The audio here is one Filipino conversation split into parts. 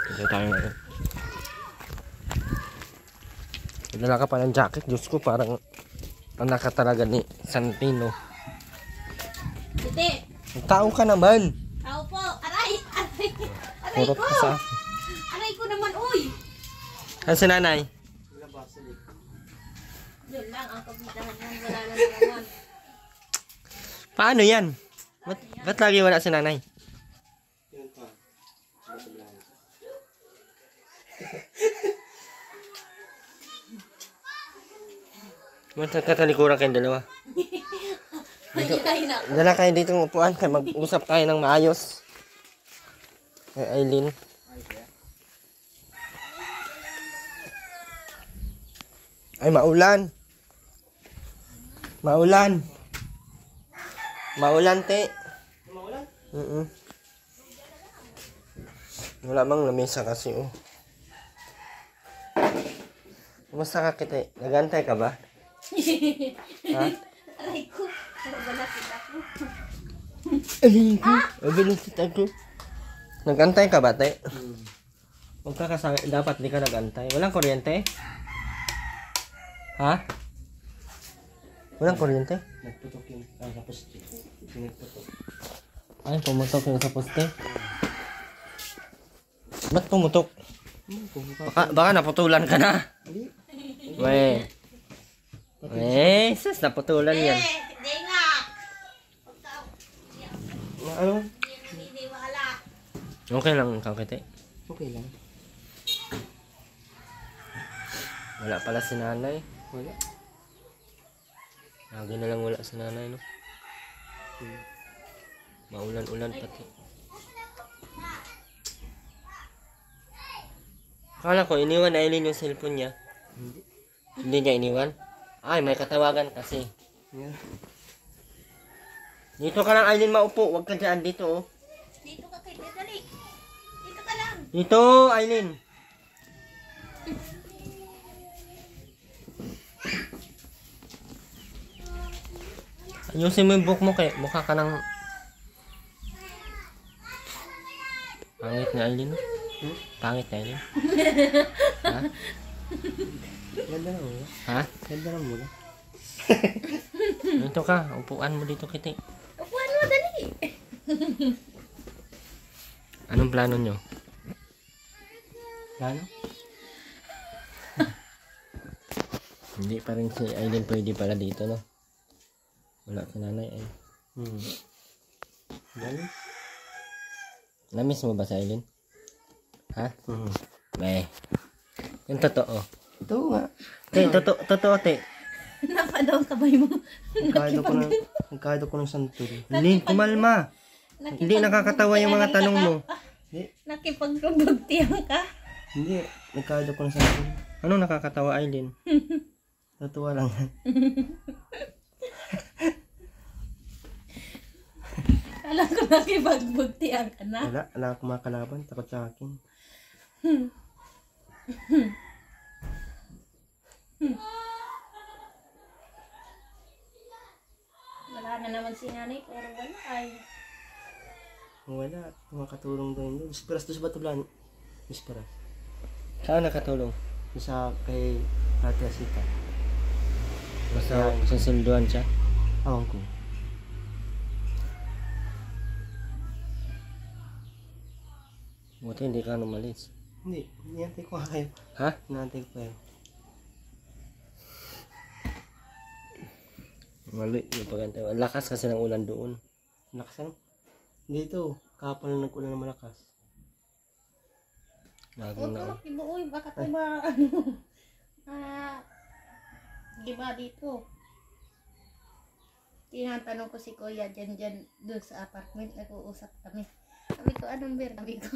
Dito tayo ngayon. Dala ka pa ng jacket. Diyos ko, parang anak ka talaga ni Santino. Titi! Tao ka naman! Tao po! Aray! Aray! Aray Purot ko! ka sa... Aray ko naman, uy! Ano si nanay? Yun lang, ang kabitahan yan. Wala lang naman. Paano yan? Ba't lagi wala si nanay? Magtatalikuran kayong dalawa. Ay, na. Dala kayo dito ng upuan. Mag-usap tayo ng maayos. Kay Aileen. Ay, maulan. Maulan. Maulan, te. Maulan? Wala bang lamesa kasi, oh. Kumusta ka, kite? Nagantay ka ba? Ha? Aray ko. Pero wala kita ko. Aling ko. Abilisit ako. Nagantay ka ba, te? Magkakasangit. Dapat di ka nagantay. Walang kuryente? Ha? Walang kuryente? Nagputok yung sa poste. Ay, pumutok yung sa poste. Ba't pumutok? Baka naputulan ka na. Weh. Eh, sus, naputulan yan. Hindi nga. Ano? Hindi wala. Okay lang ikaw, kite. Okay lang. Wala pala si nanay. Wala. Lagi na lang wala si nanay, no? Maulan-ulan pati. Akala ko, iniwan na Aileen yung cellphone niya. Hindi niya iniwan? Ay, may katawagan kasi. Yeah. Dito ka lang, Aileen, maupo. Huwag ka dyan, dito, oh. Dito ka kay dali. Dito ka lang. Dito, Aileen. Ayusin mo yung book mo, kay mukha ka ng... Pangit na Aileen, no? Pangit na Aileen. Ha? Ganda na muna. Ha? Ganda na muna. Dito ka, upuan mo dito, kiti. Upuan mo, dali. Anong plano nyo? Plano? Hindi pa rin si Aileen pwede pala dito, no? Wala si nanay, ay. Galing? Namiss mo ba si Aileen? Ha? May. Yung totoo. Ito nga. Te, totoo, te. Napadaw kamay mo. Nagkahid ako ng santol. Aileen, kumalma. Hindi nakakatawa yung mga tanong mo. Nakipagpagtiyang ka. Hindi. Nagkahid ako ng santol. Anong nakakatawa, Aileen? Natuwa lang. Alam ko nakipagpagtiyang ka na. Wala. Wala akong mga kalaban. Takot sa akin. Wala na naman si nanay, pero wala ay. Wala. Makatulong doon. Bisperas doon sa Batulan. Bisperas. Saan nakatulong? Sa kay Ate Asita. Basta susunduan siya. Awang ko. Buti hindi ka numalis. Hindi. Niyantay ko nga kayo. Ha? Niyantay ko kayo. Mali yung pagantay. Lakas kasi ng ulan doon. Lakas ano? Dito. Kapal na nag-ulan na malakas. Lagi Huwag ka na. makibuoy, baka tuba, ano, giba dito. Tinatanong ko si Kuya dyan doon sa apartment, nag-uusap kami. Sabi ko, anong beer? Sabi ko,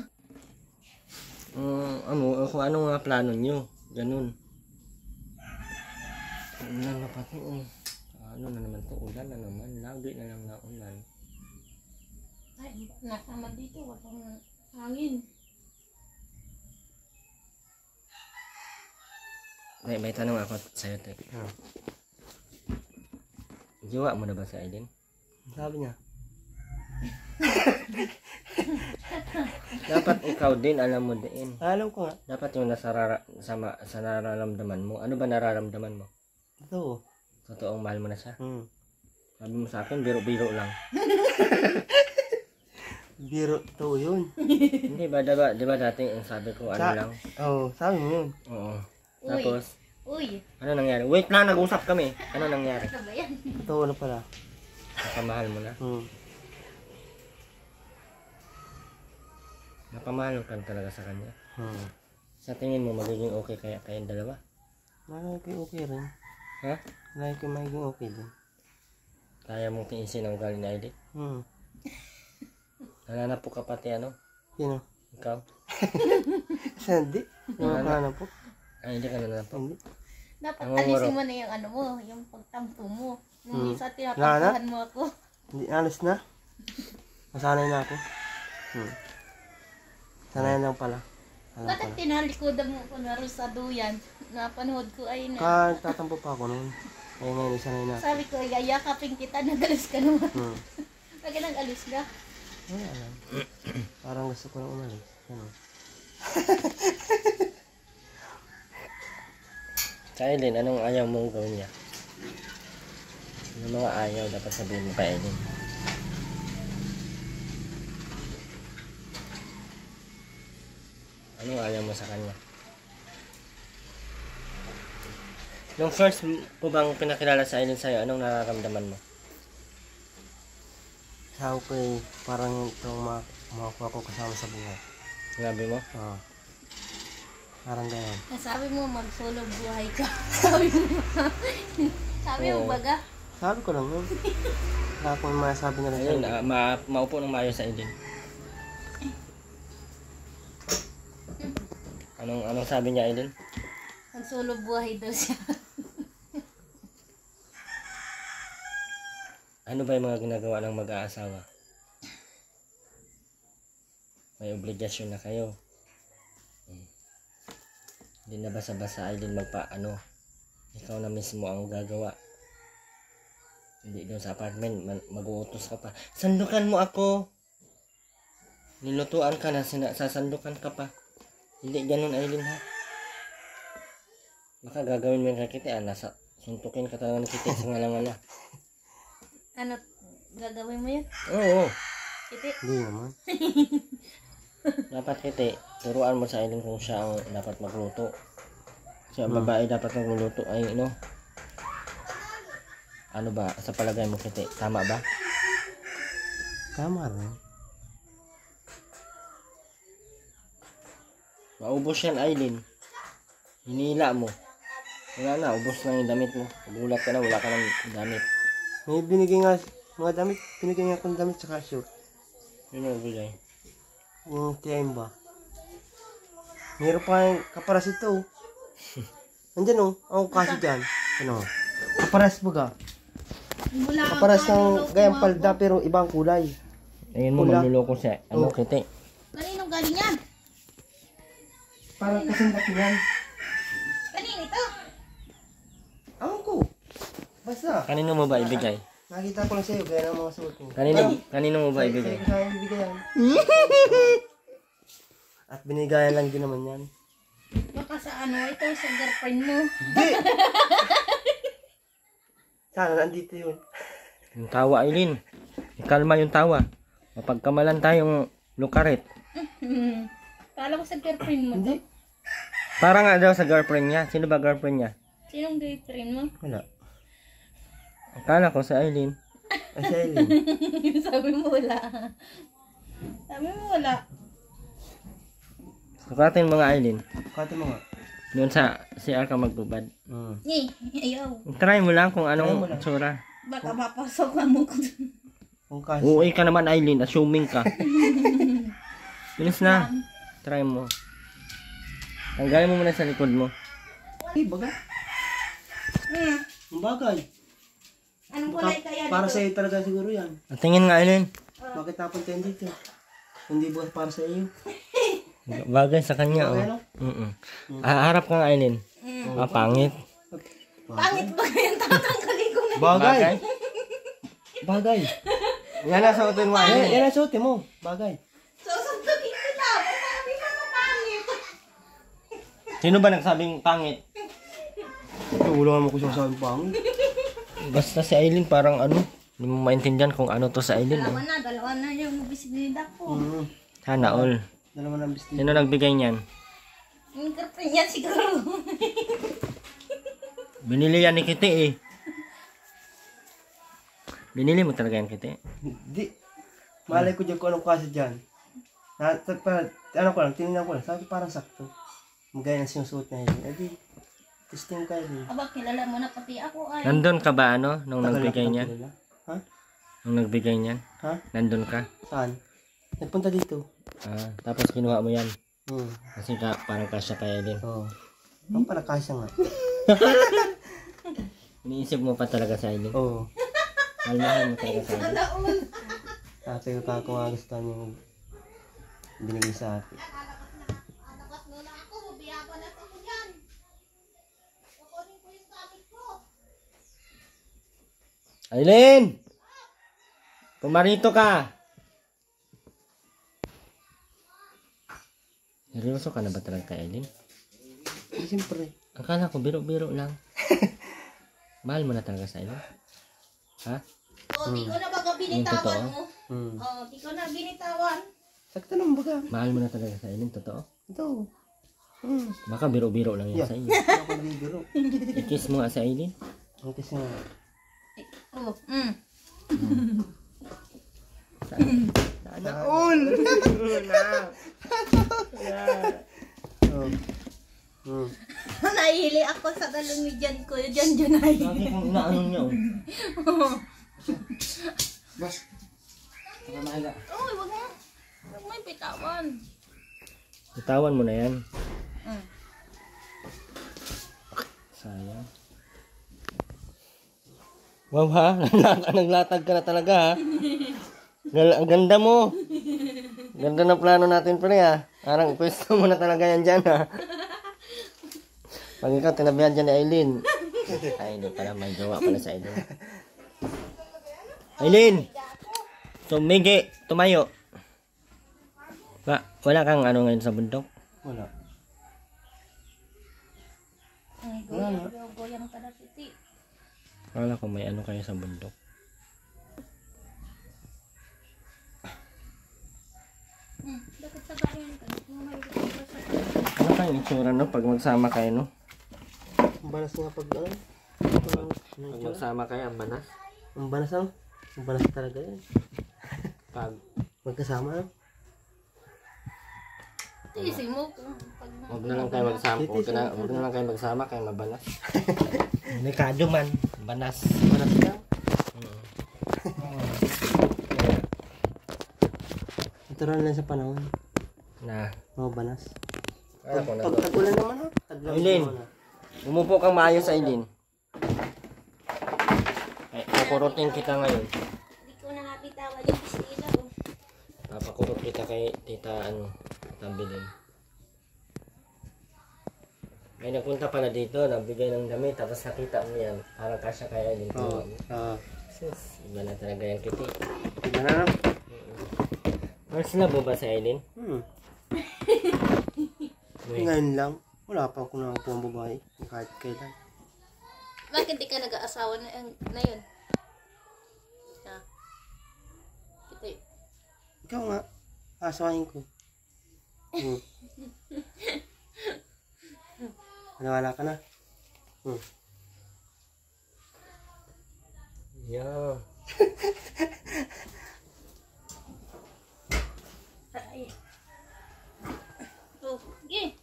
Kung ano nga plano nyo. Ganun. Ulan na pati, oh. Ano na naman to? Ulan na naman. Lagi na lang na ulan. ay, nakamad dito, walang hangin. May tanong ako sa'yo, te. Jowa mo na ba sa Aileen? Sabi niya. Dapat ikaw din, alam mo din. Alam ko nga. Dapat yung sa nararamdaman mo. Ano ba nararamdaman mo? Ito. Totoong mahal mo na siya. Sabi mo sa akin, biro-biro lang. Biro to yun. Hindi ba, diba dati ang sabi ko, ano lang? Sabi mo yun. Oo. Uy. Tapos, Uy, ano nangyari? Wait lang, nag-usap kami. Ano nangyari? ano ba yan? Ito na pala. Napamahal mo na. Napamahal ka talaga sa kanya. Sa tingin mo, magiging okay kaya kayong dalawa? Okay rin. Ha? Magiging okay din. Kaya mong tiisin ang ugali ni Aileen? Nananapo ka pati ano? Sino? Ikaw? Kasi hindi. Nananap po. Ay, hindi ka nananapo. Hindi. Dapat Ang alisin umuro. mo na yung ano mo, yung pagtampo mo. Yung isa Lana? tinatampuhan mo ako. Hindi, alis na. Masanay na ako. Sanay lang pala. Alam Bakit pala. tinalikodan mo ko na rin sa duyan? Napanood ko ay na. Tatampo pa ako noon. Ay ngayon, sanay na. Sabi ko, yayakapin kita, nagalis ka naman. Hmm. Lagi nag-alis ka. Wala alam. Parang gusto ko lang umalis. Ano? Sa Aileen, anong ayaw mong gawin niya? Yung mga ayaw, dapat sabihin mo kay Aileen. Anong ayaw mo sa kanya? Nung first po bang pinakilala sa Aileen sa'yo, anong nararamdaman mo? Sabi ko parang itong makakuha ko kasama sa buhay. Sinabi mo? Parang ganyan. Sabi mo, mag-solo buhay ka. Sabi mo. Sabi mo baga. Sabi ko lang yun. Wala akong masabi na lang Ayun, sa'yo. maupo ng maayos sa Aileen. Anong sabi niya, Aileen? Mag-solo buhay daw siya. Ano ba yung mga ginagawa ng mag-aasawa? May obligasyon na kayo. Hindi na basa-basa ay din ikaw na mismo ang gagawa. Hindi doon sa apartment, mag-uutos ka pa. Sandukan mo ako! Nilutuan ka na, sasandukan ka pa. Hindi ganun, Aileen, ha? Baka gagawin mo yung kakiti, suntukin ka talaga ng kiti sa ngalangan na. Ano, gagawin mo yun? Oo. Kiti? Hindi naman. Dapat kiti, turuan mo sa Aileen kung siya ang dapat magluto. Siya ang babae dapat magluluto. Ay, ano ba, sa palagay mo kiti, tama ba? Tama rin. Maubos yan, Aileen. Hinila mo. Wala na, ubos na yung damit mo. Gulat ka na, wala ka ng damit. May binigay nga mga damit. Binigay nga akong damit tsaka shoot. Yun ang bigay. Yung TM ba? Meron pa yung kaparas ito. Nandyan ang kasi dyan. Ano? Kaparas baga. Kaparas ng gayang palda pero ibang kulay. Ayun mo, Pula. manluloko siya. Ano, kiti? Kaninong galing yan? Parang kasing laki yan. Kanin ito? Awan ko. Basta. Kanino mo ba ibigay? Nakita ko lang sa'yo gaya ng mga suot mo. Kanino mo ba ibigay? Sa'yo ko bibigayan. At binigayan lang din naman yan. Baka sa ano, ito sa girlfriend mo. Hindi! Sana nandito yun. Yung tawa, Aileen. Ikalma yung tawa. Mapagkamalan tayong lukarit. Kala ko sa girlfriend mo. Hindi. Para nga daw sa girlfriend niya. Sino ba girlfriend niya? Sinong girlfriend mo? Wala. Akala ko sa Aileen. Ay, si Aileen. Sabi mo wala. Sabi mo wala. Sukatin mga Aileen. Kati mo nga. Doon sa CR ka magbubad. Ayaw. Try mo lang kung Try mo anong lang. tsura. Baka mapasok ka mo ko dun. Kung kasi. Uuwi ka naman, Aileen. Assuming ka. Bilis na. Try mo. Tanggalin mo muna sa likod mo. Ay, baga. Ang bagay. Anong kulay kaya Para dito? sa'yo talaga siguro yan. At tingin nga, Aileen. Bakit napunta yan dito? Hindi ba para sa iyo? Bagay sa kanya, Bagay, oh. no? Harap ka nga, Aileen. Pangit. Pangit ba kayang tatanggalin ko na? Bagay. Bagay. Yan na, suotin mo, Yan, Aileen. yan ang suotin mo. Bagay. Susunod Sino ba nagsabing pangit? Ito, wala naman ko sasabi pang. Basta si Aileen parang ano, hindi mo maintindihan kung ano to sa Aileen. Dalawa na yung bisita ko. Sana all. Dalawa ng bisita. Sino nagbigay niyan? Yung girlfriend niya siguro. Binili yan ni Kitty eh. Binili mo talaga yan Kitty? Di. Malay ko dyan kung anong klase dyan. Ano ko lang, tinignan ko lang. Sabi ko parang sakto. Magaya na sinusuot niya yun. Edi, testing kayo din. Aba, kilala mo na pati ako ay. Nandun ka ba ano, nung nagbigay niyan? Ha? Nung nagbigay niyan? Ha? Nandun ka? Saan? Nagpunta dito. Tapos kinuha mo yan. Hmm. Kasi parang kasya kay Aileen. Oo. Ang pala kasya nga. Iniisip mo pa talaga sa Aileen. Oo. Almahan mo talaga sa Aileen. Sabi ko kako nga gusto niyong binigay sa akin. Aileen! Pumarito ka! Seryoso ka na ba talaga kay Aileen? Siyempre. Akala ko biro-biro lang. Mahal mo na talaga sa Aileen? Ha? Di ko na baga Yung binitawan totoo? mo. Hmm. Di ko na binitawan. Sakto lang baga. Mahal mo na talaga sa Aileen? Totoo? Ito. Hmm. Baka biro-biro lang yan Yeah. sa iyo. Ako bibiro. I-kiss mo nga sa Aileen. Ang kasi nga. Sana all! Oh. Hmm. Nahihili ako sa dalungijan ko. Diyan ay. Bakit kung inaano niya oh? Bas. Baka mahiga. Uy, wag mo. Wag mo ipitawan. Bitawan mo na yan. Mm. Sayang. Wow ha? Naglatag ka na talaga ha? Ang ganda mo. Ganda ng plano natin pre ha. Parang pwesto mo na talaga yan dyan ha. Pag ikaw tinabihan dyan ni Aileen. Ay hindi pala may gawa pala sa Aileen. Aileen! Tumigi, tumayo. Wala kang ano ngayon sa bundok? Wala. Goyang ka na titi. Wala ko may ano kayo sa bundok. Dapat sa bayan ka. Ano kayong itsura no? Pag magsama kayo no? Ang banas nga pag ano? Pag magsama kayo, ang banas. Ang banas ang? Ang banas talaga yan. Pag Magkasama no? Tiisin mo kung pag huwag na lang kayo magsama. Huwag na lang kayo magsama kayo mabanas. Delikado man. Banas. Banas ka? Natural lang sa panahon. Na. Mga banas. Kaya ko na to. Tag-ulan naman ha? Tag-ulan Aileen. naman ha? Umupo kang maayos sa Aileen. Ay, kukurutin kita ngayon. Hindi ko na napitawan yung bisita ko. Papakurot kita kay tita ano, tabilin. May nagpunta pala dito, nagbigay ng damit, tapos nakita mo yan. Parang kasya kaya din. Oo. Sus, iba na talaga yan kiti. Iba na no? First love mo ba sa Aileen? Uy, Ngayon lang. Wala pa ako na po ang babae. Kahit kailan. Bakit di ka nag-aasawa na yun? Ito yun. Ikaw nga. Asawahin ko. Maniwala ka na? yeah. Ay. Oh, sige.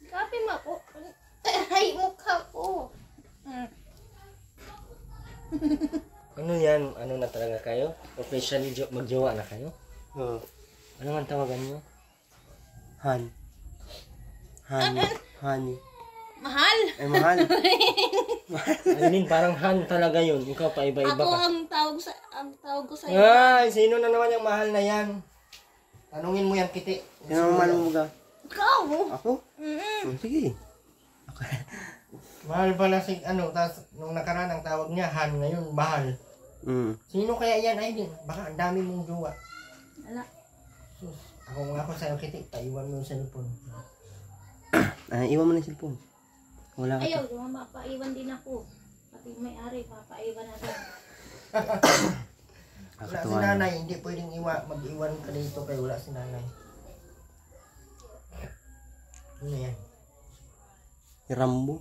Kape mo ako. Ay, mukha ko. Ano yan? Ano na talaga kayo? Officially magjowa na kayo? Oo. Ano nga ang tawagan nyo? Honey. Mahal. Ay, mahal. Aileen, parang Han talaga yun. Ikaw pa iba-iba Ako ka. ang tawag ko sa iyo. Ay, sino na naman yung mahal na yan? Tanungin mo yan, Kiti. Sino mahal mo ba? Ikaw. Ako? Sige. Mahal pala si, ano, tapos nung nakaraan ang tawag niya, Han, ngayon, mahal. Sino kaya yan, Aileen? Baka ang dami mong jowa. Wala. Sus, ako sa'yo, Kiti, paiwan mo yung cellphone. Ay, iwan mo na yung cellphone. Wala ka. Ayaw, yung mapaiwan din ako. Pati may-ari, mapaiwan na rin. Wala si Nakakatuwa naman. nanay, hindi pwedeng mag-iwan ka dito kay wala si nanay. Ano yan? Si Rambo.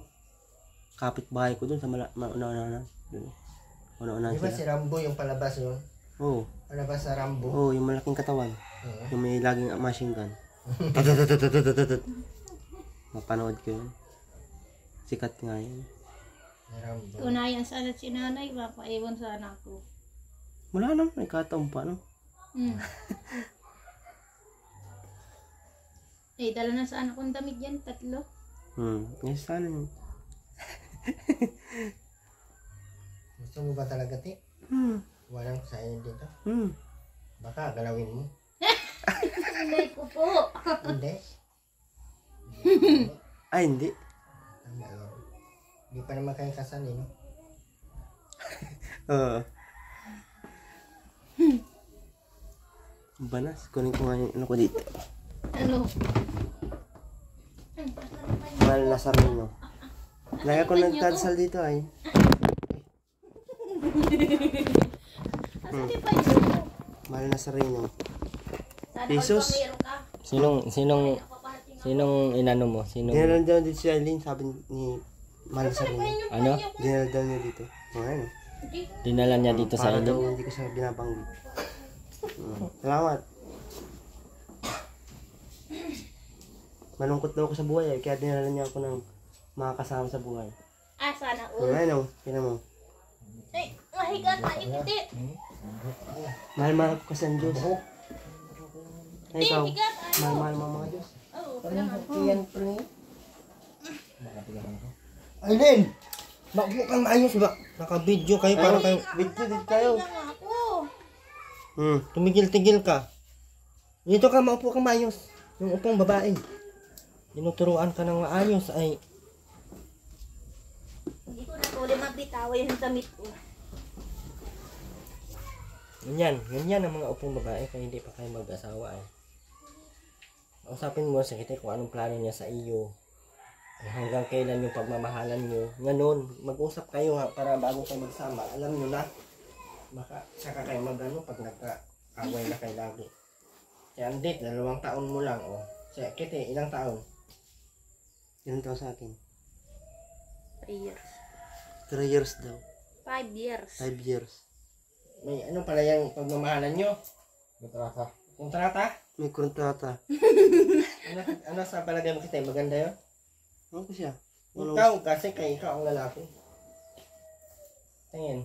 Kapitbahay ko dun sa mauna-una. Una-una Di ba sila. si Rambo yung palabas yun? Oo. Palabas sa Rambo? Oo, yung malaking katawan. Oo. Yung may laging machine gun. Mapanood ko yun. Sikat nga yun. Si Rambo. Tunayan sana si nanay, mapaiwan sana ako. Wala naman, may kataon pa, no? Hmm. Eh, dala na sana akong damit yan, 3. Yes, sana yun. Gusto mo ba talaga, Ti? Walang sa'yo dito? Baka galawin mo. Hindi ko po. Hindi. Ay, hindi. Tama yun. Hindi pa naman kayo kasal, eh, no? Oo. Banas, kunin ko nga yung ano ko dito. Ano? Mahal na sarino. Lagi ko nagkasal dito ay. Asan di pa yun? Mahal na sarino. Sana Jesus. all pa meron ka. Sinong inano mo? Sinong, Dinala daw dito si Eileen, sabi ni Mahal na sarino. ano? Dinala daw niya dito. Ano? Dinala niya dito sa Para daw inyo? hindi ko siya binabanggit. Salamat. Malungkot daw ako sa buhay kaya dinala niya ako ng mga kasama sa buhay. Ah, sana all. Ano? Tingnan mo. Ay, mahiga na ipiti. Mahal-mahal ko kasi ang Diyos. Ay, ikaw. Higa. Mahal-mahal mo ang mga Diyos. Oo, Yan, pre. Aileen! Bakit kang ayos ba? Naka-video kayo para kayo. Video din kayo. nga ako. Tumigil-tigil ka. Dito ka, maupo ka maayos. Yung upong babae. Tinuturuan ka ng maayos ay Hindi ko na tuloy mabitawa yung damit ko. ganyan ang mga upong babae kaya hindi pa kayo mag-asawa ay. Usapin mo sa kita kung anong plano niya sa iyo. Hanggang kailan yung pagmamahalan niyo. Ngayon, mag-usap kayo ha, para bago kayo magsama. Alam niyo na. Baka saka kayo magano pag nagka-away na kayo lagi. Kaya andit, 2 taon mo lang. Oh. Sa kiti, ilang taon? Ilan taon sa akin? 3 years. 3 years daw. 5 years. 5 years. May ano pala yung pagmamahalan niyo? Kontrata. Kontrata? May kontrata. Ano sa palagay mo kita? Maganda yun? Ano ko siya? Ano? Ikaw, kasi kay ikaw ang lalaki. Tingin.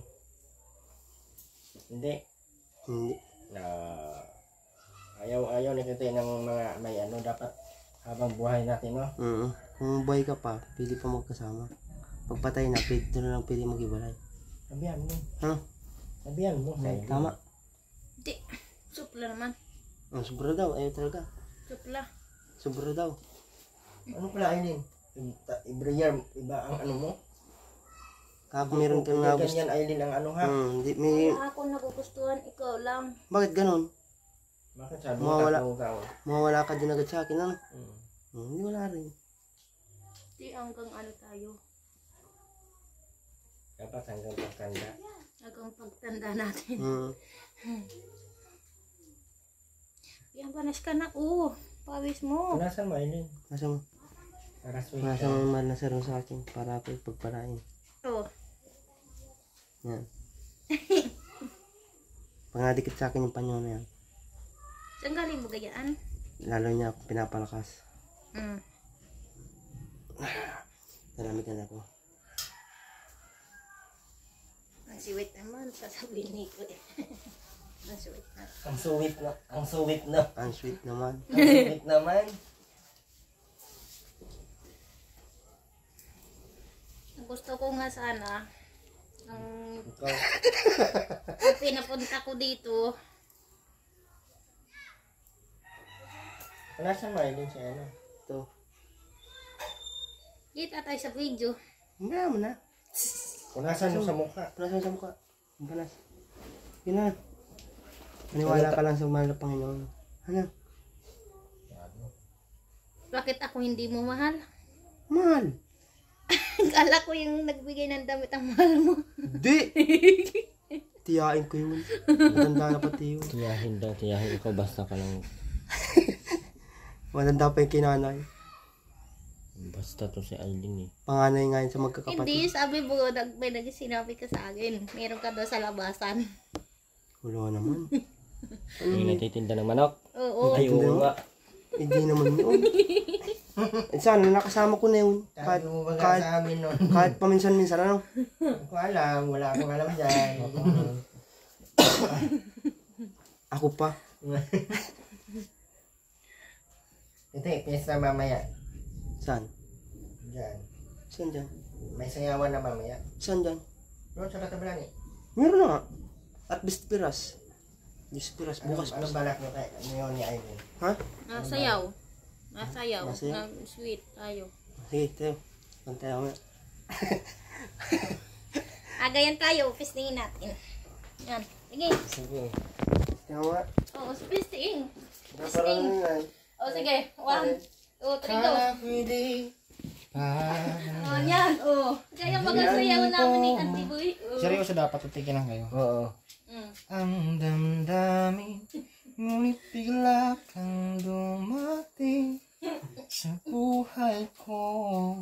Hindi. Hindi. Na ayaw ni kita ng mga may ano dapat habang buhay natin, no? Kung buhay ka pa, pwede pa magkasama. Pagpatay na, pwede na lang pwede mag-ibalay. Sabihan mo. Ano? Sabihan mo. Tama. Hindi. Supla naman. Sobra daw. Ayaw talaga. Supla. Sobra daw. Ano pala, Aileen? Every year, iba ang ano mo? Kapag meron kang Hindi gusto. ganyan, Aileen, ang ano ha? Hindi, may... Wala ako nagugustuhan, ikaw lang. Bakit ganun? Bakit sabi mo Mawawala. 3 taon? Mawawala ka din agad sa akin, ano? Hmm. Hindi, wala rin. Di hanggang ano tayo. Dapat hanggang pagtanda. Hanggang pagtanda natin. Yan, panas ka na. Oo. Pawis mo. Punasan mo, Aileen. Nasa mo? Para sweet Nasa ka. mo mahal na sarong sa akin para ako ipagpalain. Oo. Yan. Pag nadikit sa akin yung panyo na yan, Saan galing mo gayaan? lalo niya ako pinapalakas. Mm. Nalamigan ako. Ang siwit naman. Sasabihin ni ko eh. Ang siwit na. Ang sweet na. Ang sweet na. Ang sweet naman. Ang sweet naman. Gusto ko nga sana ang Ikaw. pinapunta ko dito. Punasan mo, Aileen, siya ano. Ito. Kita tayo sa video. Hindi mo na. Punasan mo sa mukha. Panas mo sa mukha. Ang panas. Yun na. Maniwala ka lang sa mahal na Panginoon. Ano? Bakit ako hindi mo mahal? Mahal. Kala ko yung nagbigay ng damit ang mahal mo. Di. Tiyain ko yun. Matanda na pati yun. Tiyahin daw, tiyahin. Ikaw basta ka lang. Matanda pa yung kinanay. Basta to si Aileen eh. Panganay nga yun sa magkakapatid. Hindi, sabi mo, may sinabi ka sa akin. Meron ka doon sa labasan. Wala naman. Yung natitinda ng manok. Oo. Ay, oo nga. Hindi naman yun. Sana nakasama ko na yun. Kahit sa amin nun. Kahit paminsan-minsan ano. Hindi ko alam, wala akong alam dyan. Ako pa. Ito piyesta mamaya. Saan? Dyan. Saan dyan? May sayawan na mamaya. Saan dyan? Doon sa Katabalan eh. Meron na nga. At Bispiras. Bispiras. Bukas. Anong balak nyo kay ano ni Irene? Ha? Sayaw. Sayaw. Masayaw? Sweet tayo. Sige, tayo. Pantay ako nga. Agayan tayo, pistingin natin. Yan. Sige. Sige. Tayo nga. Oo, pisting. Parang nga. O sige, 1, 2, 3, go. Pwede. O, yan. O. Kaya magasayaw namin ni Auntie Boy. O. Seryoso dapat titigil lang kayo. Oo. Ang damdamin, ngunit bigla kang dumating sa buhay ko.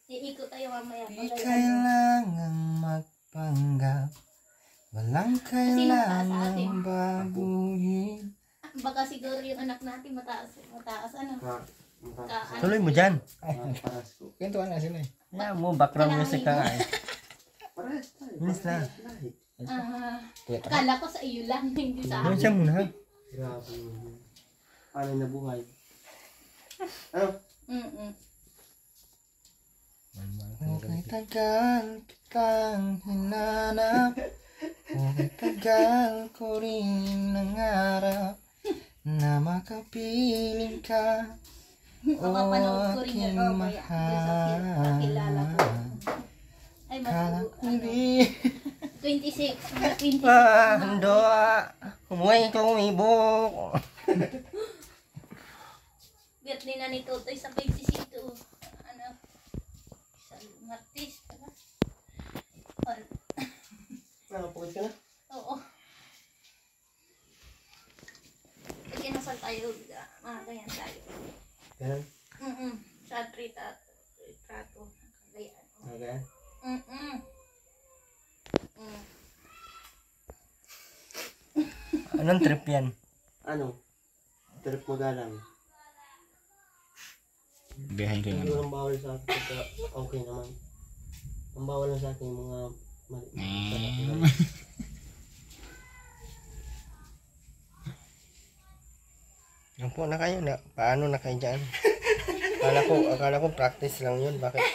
Iikot tayo mamaya. Di kailangang magpanggap, walang kailangang baguhin. Baka siguro yung anak natin mataas ano. Tuloy mo dyan. Kwentuhan na sila eh. Yan mo, background music ka nga eh. Parehas tayo. Minis na. Kala ko sa iyo lang, hindi sa Doon akin. siya muna. Grabe yun. Paano na buhay? Ano? Okay, tagal kitang hinanap, okay, tagal ko rin nangarap na makapiling ka. Mapapanood ko rin aking yun. O, kaya doon sa kilala ko. Ay, Kala matugo. ko hindi. 26. Mga 26. Pando, umuwi ko umibok. Birthday na ni Totoy sa 26. Ano? Sa Martis. Nakapukit ka na? Oo. Pag kinasal tayo, ganyan tayo. Ganun. Sa retrato. Kagayaan. Okay. Anong trip yan? Ano? Trip magalang. Behind ko Hindi walang bawal sa akin pagka okay naman. Ang bawal lang sa akin yung mga mali. Yan po na kayo na. Paano na kayo dyan? Akala ko practice lang yun. Bakit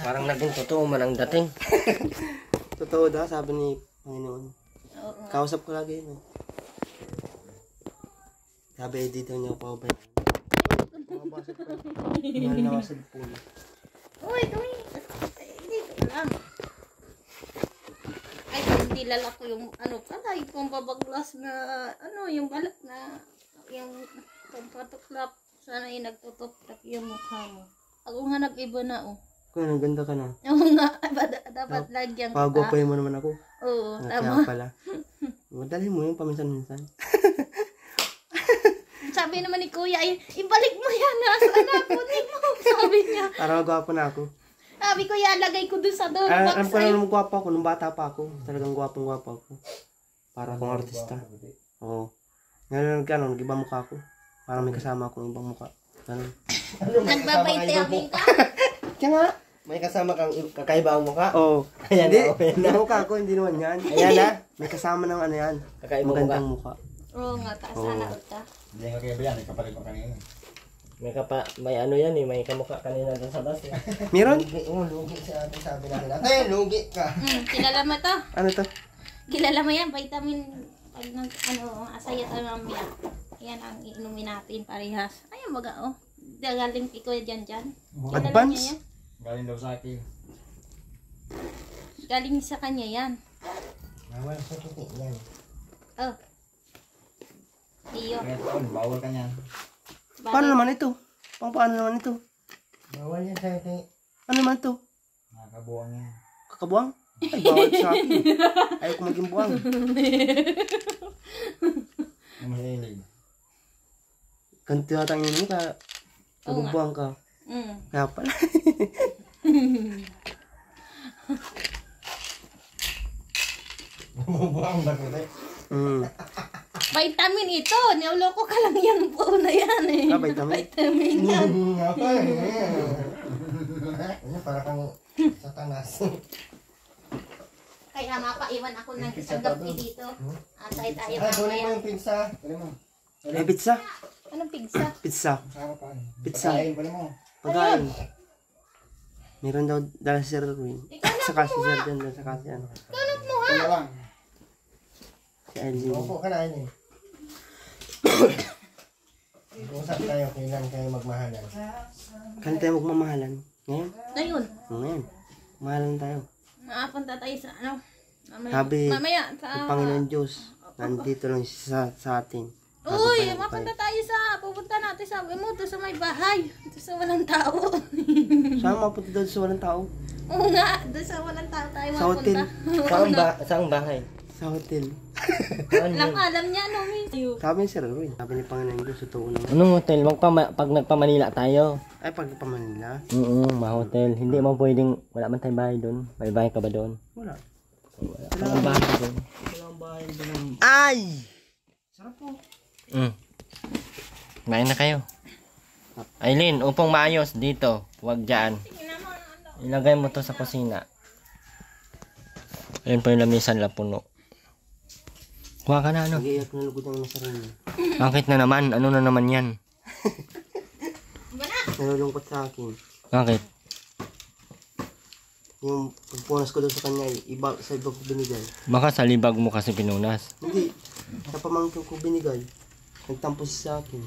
parang naging totoo man ang dating? Totoo daw, sabi ni Panginoon. Oo. Kausap ko lagi yun. Sabi, di daw niya ako pabayan. Nakabasag ko. Mahal na ako sa puno. Uy, Toy. Hindi ko lang. Ay, hindi lalak ko yung ano pala, yung pambabaglas na ano, yung balat na yung pampatuklap. Sana yung nagtutuklap yung mukha mo. Ako nga nag-iba na, oh. Kung ang ganda ka na. Oo nga, dapat lagyan kita. Pagwapayin mo naman ako. Oo, Kaya tama. pala. Madali mo yun paminsan-minsan. Sabi naman ni Kuya, ay, ibalik mo yan, nasaan na, kunin mo. Sabi niya. Para magwapo na ako. Sabi ko, lagay ko dun sa door Alam box. ko na naman gwapo ako. Nung bata pa ako. Talagang gwapong-gwapo ako. Para akong artista. Oo. Ngayon ka, nag-ibang mukha ako. Parang may kasama akong ibang mukha. Ganun. Nagbabaytayabing ka. Kaya nga. May kasama kang kakaiba ang mukha. Oo. Ayan Hindi. na, okay na. Yung mukha ko, hindi naman yan. Ayan na. May kasama ng ano yan. Kakaiba mukha. Magandang mukha. Oo nga, taas na ka. Hindi nga kaya ba yan, kapalit ko kanina. May ano yan eh. May kamukha kanina doon sa bus eh. Meron? Lugi sa atin, sabi natin. Ate, lugi ka. Kilala mo to. Ano to? Kilala mo yan, vitamin, pag asaya tayo mamaya. Yan ang iinumin natin parehas. Ayun baga, oh. Galing ko dyan. Kilala Advance? niya yan? Galing daw sa akin. Galing sa kanya yan. Bawal sa tuti yan. Oh. Iyo. Kaya taon, bawal ka niyan. Paano naman ito? Paano naman ito? Bawal yan sa akin. Ano naman to? Nakakabuang yan. Kakabuang? Ay, bawal sa akin. Ayaw ko maging buwang. Ang mahilig. Ganito yata ang mo ka. Oo nga. Nagbubuwang ka. Mm. Kaya pala. Bumubuang ba ko Vitamin ito. Niloloko ka lang yung buo na yan eh. Ah, vitamin? Vitamin yan. Ano, para kang satanas. Kaya mapaiwan ako ng isang gabi dito. Antay tayo Ay, kunin mo mamaya. yung pizza. Kunin mo. Ay, pizza. Anong pigsa? Pizza. Sarap pa. Pizza. Pagkain, kunin mo. Pagkain. Meron daw dala si Sir Erwin. Ikaw na Saka si Sir Jan. Saka si ano. Kanap mo ha. Kunin lang. Si Eileen. Opo ka na, Eileen. Mag-usap tayo, kailan kayo magmahalan. Kaya tayo magmamahalan. Ngayon? Ngayon, Ngayon. Mahalan tayo. nakapunta tayo sa ano. Sabi, Mamaya Ang sa... Panginoon Diyos. Nandito lang siya sa atin. Uy, Tagumpayan. mapunta tayo pupunta natin sa mo, doon sa may bahay. Doon sa walang tao. Saan mapunta doon sa walang tao? Oo nga, doon sa walang tao tayo Sa hotel. mapunta. Saang bahay? Sa hotel. Saan Lang yun? alam niya, no, miss. Sabi ni Sir Erwin. Sabi ni Panginoon Diyos. Totoo naman. Anong hotel? Pag nagpa-Manila tayo. Ay, pag pa Manila. Ma-hotel. Hindi mo pwedeng, wala man tayong bahay doon. May bahay ka ba doon? Wala. Wala kang bahay doon. Wala ang bahay doon. Ay! Sarap po. Kumain na kayo. Aileen, upong maayos dito. Huwag dyan. Ilagay mo to sa kusina. Ayun po yung lamisan la puno. Kuha ka na ano. Nag-iiyak na lugod ang nasa rin. Bakit na naman? Ano na naman yan? Nalulungkot sa akin. Bakit? Yung pagpunas ko doon sa kanya, iba, sa iba ko binigay. Baka sa libag mo kasi pinunas. Hindi. Sa pamangkin ko binigay. Nagtampo siya sa akin.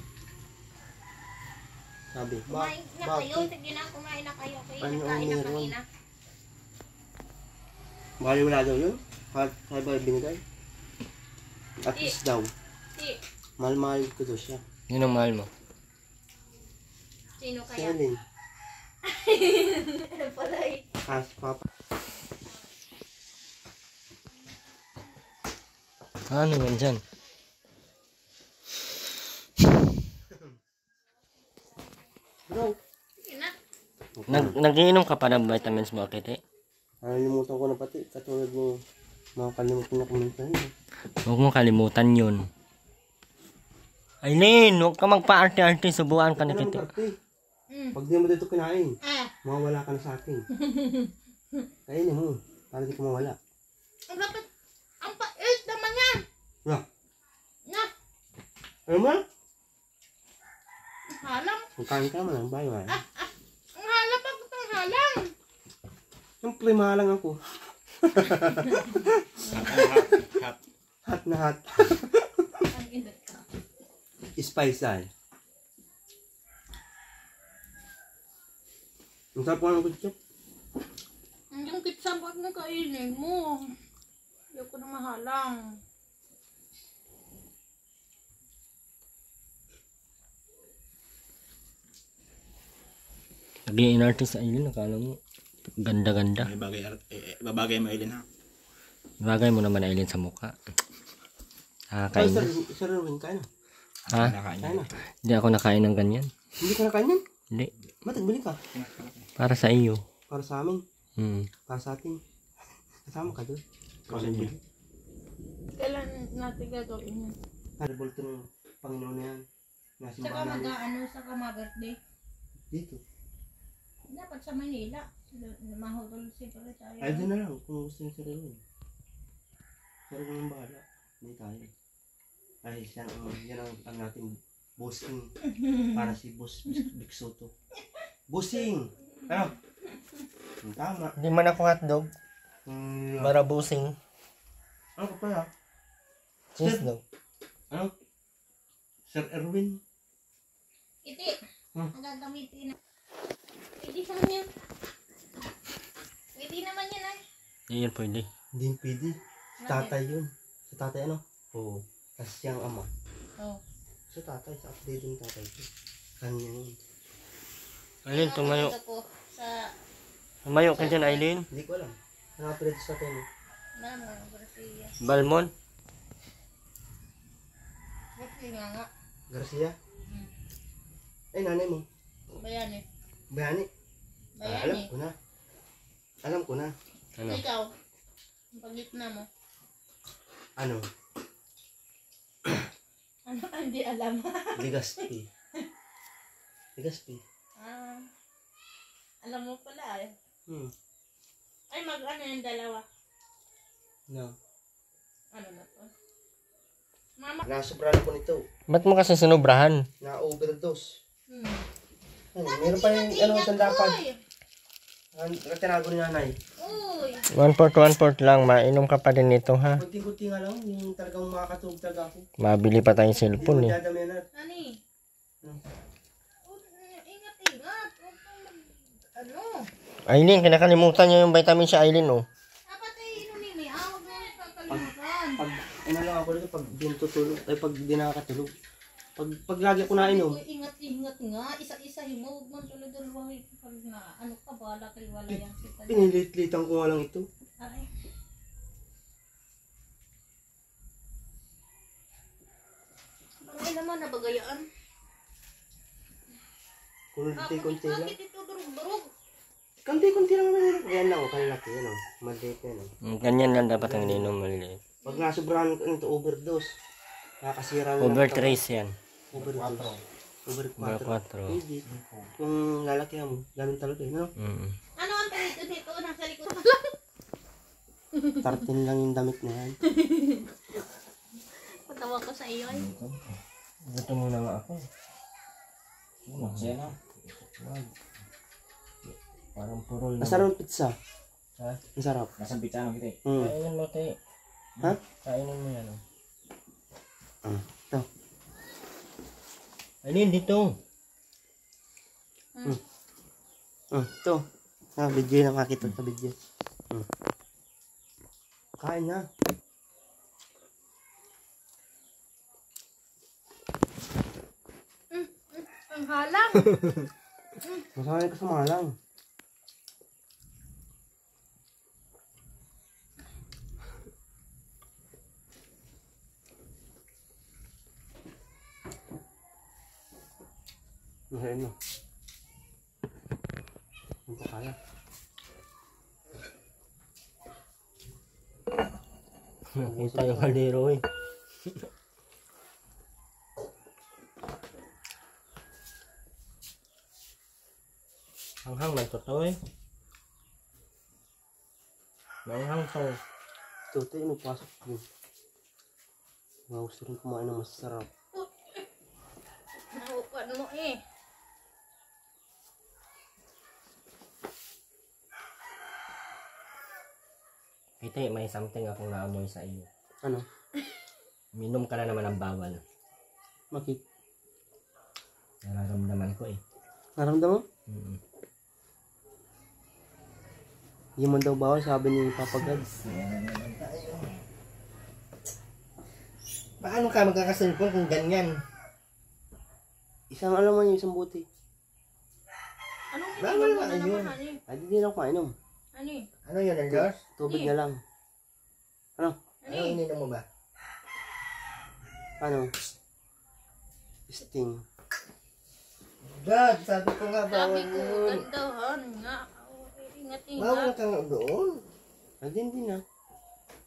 Sabi, Kumain na kayo, bakit? sige na, kumain na kayo. Kayo Ano nagkain na meron? kanina. Bali wala daw yun? Kaya ba binigay? At least daw. Si, Mahal-mahal ko daw siya. Yun ang mahal mo. sino kaya? Selling. Ano pala eh. Cash papa. Ano yan dyan? Bro. Sige na. Nagiinom ka pa ng vitamins mo, Akite? Nalimutan ko na pati. Katulad mo, makakalimutan na kumintan. Huwag mo kalimutan yun. Aileen, huwag ka magpa-arte-arte. Subuan ka ni Kite. Pag di mo dito kinain, Ah, mawawala ka na sa akin. Kainin mo. Para di ka mawala. ang dapat, ang pait naman yan. Na. Na, Ano mo? halang. Magkain ka naman ang bayo. Ang halang pag itong halang. Siyempre, mahalang ako. Hot na hot. Ang init ka. Spicy. Ang sarap ko ng ketchup. Yung pizza ba't na kainin mo? Ayoko na mahalang. Nag-iinarte sa Aileen. Akala mo, ganda-ganda. Babagay mo, Eileen, ha? Bagay mo naman Aileen sa mukha. Ay, Kain na. Sir Erwin, kain na. Ha? Nakain Kain na. Hindi ako nakain ng ganyan. Hindi ka nakain yan? Hindi. Ba't nagbili ka? Para sa iyo. Para sa amin. Para sa atin. Kasama ka doon. Kasi niya. Kailan natin gagawin yun? Haribol ito ng Panginoon na yan. Saka Nasimbahan namin. mag-ano, saka ma-birthday. Dito. Dapat sa Manila. Mahutol siguro tayo. Ay, doon na lang. Kung gusto yung Sir Erwin. Sir Erwin ang bahala. Hindi tayo. Ay, yan ang natin bossing. Para si Boss Big Soto. Bossing! Ano? Tama. Hindi man ako hotdog. Para busing. Ano ka pala? Cheese dog. Ano? Sir Erwin? Iti, Hmm. ang gagamitin na. Pwede naman yan. Pwede naman yan ay. Hindi yan pwede. Hindi pwede. Sa tatay yun. Sa tatay ano? Oo. Tapos siyang ama. Oh. Sa tatay. Sa update yung tatay ko. Kanya yun. Aileen, tumayo. Ako sa Tumayo ka dyan, Aileen. Hindi ko alam. Nakapilit sa atin. Mama, Garcia. Balmon. Bakit nga? Garcia? Hmm. Ay, nanay mo. Bayani. Bayani. Alam Bayani. ko na. Alam ko na. Ano? Ikaw. Ang pagitna mo. Ano? Ano hindi alam? Legazpi. Legazpi. Ah. Alam mo pala eh. Ay mag-ano yung dalawa. No. Ano na to? Mama. Nasobrahan ko nito. Ba't mo kasi sinubrahan? Na-overdose. Hmm. Meron pa yung ano, tandapad. Uy! Ang tinago ni nanay. Uy! 1/4 lang. Mainom ka pa din nito, ha? Kunti-kunti nga lang, yung talagang makakatulog talaga ako. Mabili pa tayong Hindi mo cellphone, eh. dadamihan na. Ani? Hmm. Ingat-ingat. Huwag kang ano? Aileen, kinakalimutan niyo yung vitamin si Aileen, oh. Dapat ay inumin eh. Huwag mo kakalimutan. Pag, ano lang ako dito, pag di natutulog, ay pag di nakakatulog. Pag lagi ako nainom, Uy, ingat-ingat nga. Isa-isahin mo. Huwag mo tuloy-tuloy. Pag na ano ka ba? Lakil-wala yan kita. pinilit-litan ko nga lang ito. Ay. Ay naman, nabagayaan. Kunti-kunti lang. Bakit ito durug-durug? Kunti-kunti lang naman. Yan lang, kalaki yan. Maliit yan. Ganyan lang dapat ang ininom, maliit. Pag nasobrahan ko nito, overdose. Nakakasira ng Overtrace yan. Overdose. Over Over 4. 4. Hindi. Kung lalaki mo, ganun talaga eh, no? Ano ang palito nito? Nasa likod mo. 13 lang yung damit na yan. Patawa ko sa iyo eh. Gusto mo na nga ako. Siya na. Parang purol na. Masarap yung pizza. Ha? Ang sarap. Nasaan pizza kita eh. Kainin mo, te. Ha? Kainin mo yan, oh. Ito. Aileen, dito. Ito. Video na makita sa video. Kain na. Ang halang. Masanay ka sa malang. Masayin mo. Hindi pa kaya. Nakita yung kaldero, eh. Hanghang man to, eh. Hanghang to. Ito, ito yung magpasok yun. Mga gusto rin kumain ng masarap. Nahupan mo eh. Ite, may something akong naamoy sa iyo. Ano? Minom ka na naman ng bawal. Bakit? Nararamdaman ko, eh. Naramdaman mo? Hindi man daw bawal, sabi ni Papa God. Paano ka magkakaselfon kung ganyan? Isang alam mo yung isang buti. Anong Bawal pinigil mo nga na yun. naman, Ani? Ay, hindi na ako mainom. Ani? Ano yun, Endors? Tubig na lang. Ano? Ano Ani? ininom mo ba? Ano? Sting. Dad, sabi ko nga Sabi bawal ko, yun. gandahan nga. Bawal Ingat-ingat. ka nga doon. Ay, hindi na.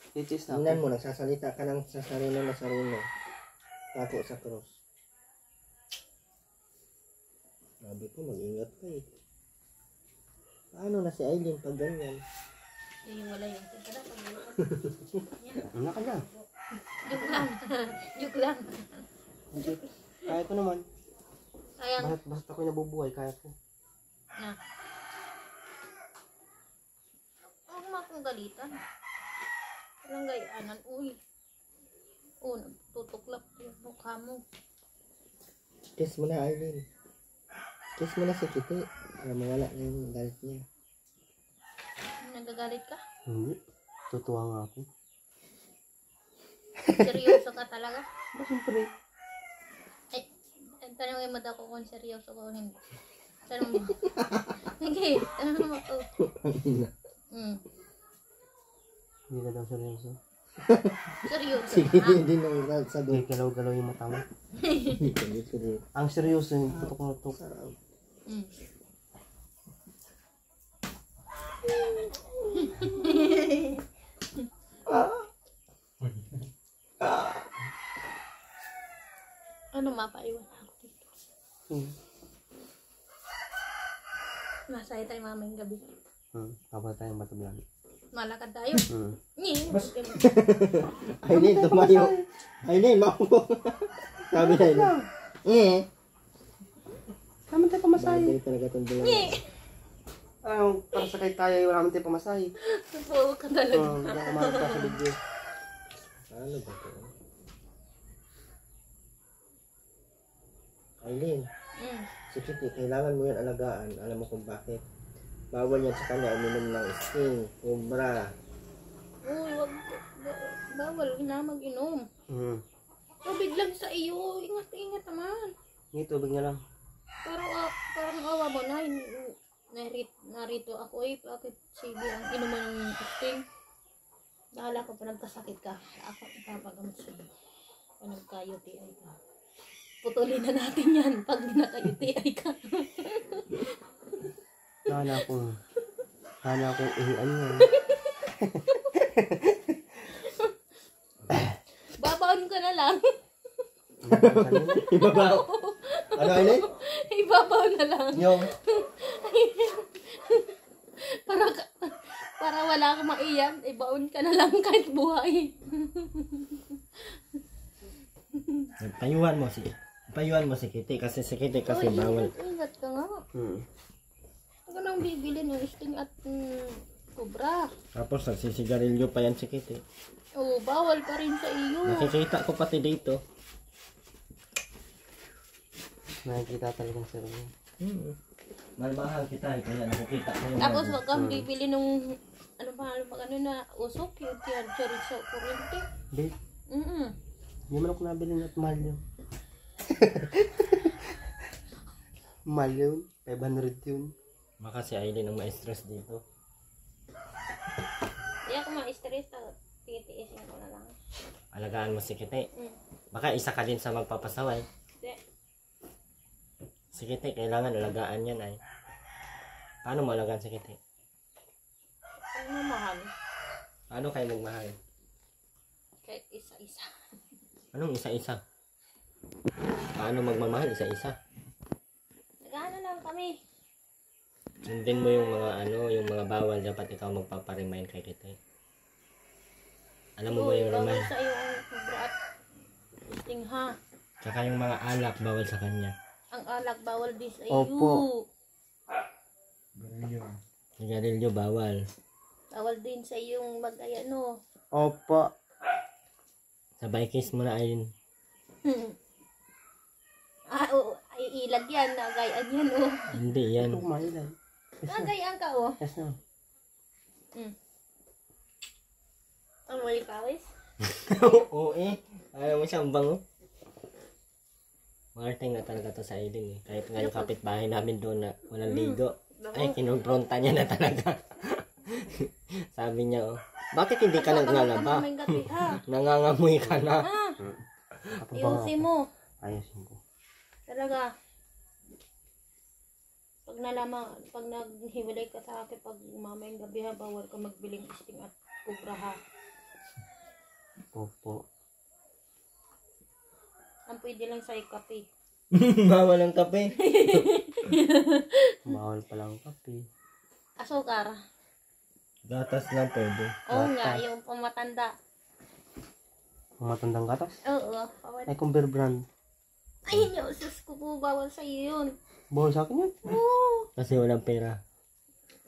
Titis na Tingnan ako. mo, nagsasalita ka ng sa sarili na sarili. Tapo sa cross. Sabi ko, mag-ingat ka eh. Paano na si Aileen pag ganyan? Yung wala yung tigara. Ano ka na? Joke lang. Joke lang. Hindi. Kaya ko naman. Sayang. Basta ako'y nabubuhay, kaya ko. Na. Huwag mo akong galitan. Walang gayanan. Uy. Oh, nagtutuklap yung mukha mo. Kiss mo na, Aileen. Kiss mo na si Kiti. Para mawala na yung galit niya. Nagagalit ka? Hindi. Tutuwa nga ako. Seryoso ka talaga? Ba, siyempre. Ay, tanongin mo daw ko kung seryoso ko o hindi. Tanong mo. Sige, tanong mo ako. Hindi na daw seryoso. Seryoso. Sige, hindi na sabi. Hindi galaw-galaw yung mata mo. Ang seryoso yung tutok-tutok. Ano mapaiwan ako dito? Masaya tayo mamayang gabi. Kapag tayong batublan. Malakad tayo. Nye. Aileen, tumayo. Aileen, maupo. Sabi na Aileen. Naman tayo pamasahe. Bagay talaga itong dalawa. Nye. Para sakay tayo, wala naman tayo pamasahe. Totoo ka talaga. Hindi ako makakita sa video. Ano ba ito? Aileen, si Kitty, kailangan mo yan alagaan. Alam mo kung bakit. Bawal yan sa kanya uminom ng Sting, Umbra. Uy, wag. Bawal na mag-inom. Tubig lang sa iyo. Ingat-ingat naman. Hindi, tubig na lang. Parang awa mo na. Narito ako eh. Bakit sige ang inuman ng Sting? Bahala ko pa nagkasakit ka. Ako ipapagamot sa iyo. Pag nagka-UTI ka. Putulin na natin yan pag naka-UTI ka. Hala akong ihian yan. Babaon ka na lang. Ibabaw. Ano Aileen? Ibabaw na lang. Yung. Para wala kang maiyan, ibaon ka na lang kahit buhay. Payuhan mo si Kitty kasi si Kitty kasi bawal. Ingat ka nga. Ako nang bibili ng Sting at Cobra. Tapos nagsisigarilyo pa yan si Kitty. Oo, bawal pa rin sa iyo. Nakikita ko pati dito. Nakikita talagang seryo. Malmahal kita kaya nakikita ko yung Tapos wag kang bibili nung ano na usok yung chorizo kurente. Babe, hindi man ako nabili at mahal yun. Mahal yun. 500 yun. Baka si Aileen ang ma-stress dito. Hindi ako ma-stress. Titiisin ko na lang. Alagaan mo si Kitty. Baka isa ka din sa magpapasaway. Hindi. Si Kitty, kailangan alagaan yan ay. Paano mo alagaan si Kitty? Ano mahal? Paano kayo magmahal? Kahit isa-isa. Anong isa-isa? Paano magmamahal isa-isa? Nagano lang kami. Sundin mo yung mga yung mga bawal, dapat ikaw magpaparemind kay Kitty. Alam mo ba yung Bawal remind? sa iyo ang Cobra at Sting ha. Tsaka yung mga alak bawal sa kanya. Ang alak bawal din sa iyo. Opo. Sigarilyo bawal. Bawal din sa iyong mag-ayano. Opo. Sabay kiss mo na Aileen. Oo, iilag yan. Nagayaan yan oh. Hindi yan. Ito kumain lang. Nagayaan ka oh. Yes na. Ang mali pawis. Oo eh. Ayaw mo siyang bango. Marting na talaga to sa Aileen eh. Kahit nga yung kapitbahay namin doon na walang ligo. Ay, kinumpronta niya na talaga. Sabi niya, oh, bakit hindi ka naglalaba? Mamayang gabi ha. Nangangamoy ka na. Iusin mo. Ayusin ko. Talaga. Pag naghiwalay ka sa akin, pag mamayang gabi ha, bawal ka magbiling Sting at Cobra ha. Opo. Ang pwede lang sa kape. Bawal ang kape. Bawal palang kape. Asukar. Gatas lang pwede. Oo nga, yung pamatanda. Ang matandang gatas. Oo. Ay, kung bear brand. Ay, sus ko po, bawal sa iyo yun. Bawal sa akin yun. Oo. Kasi walang pera.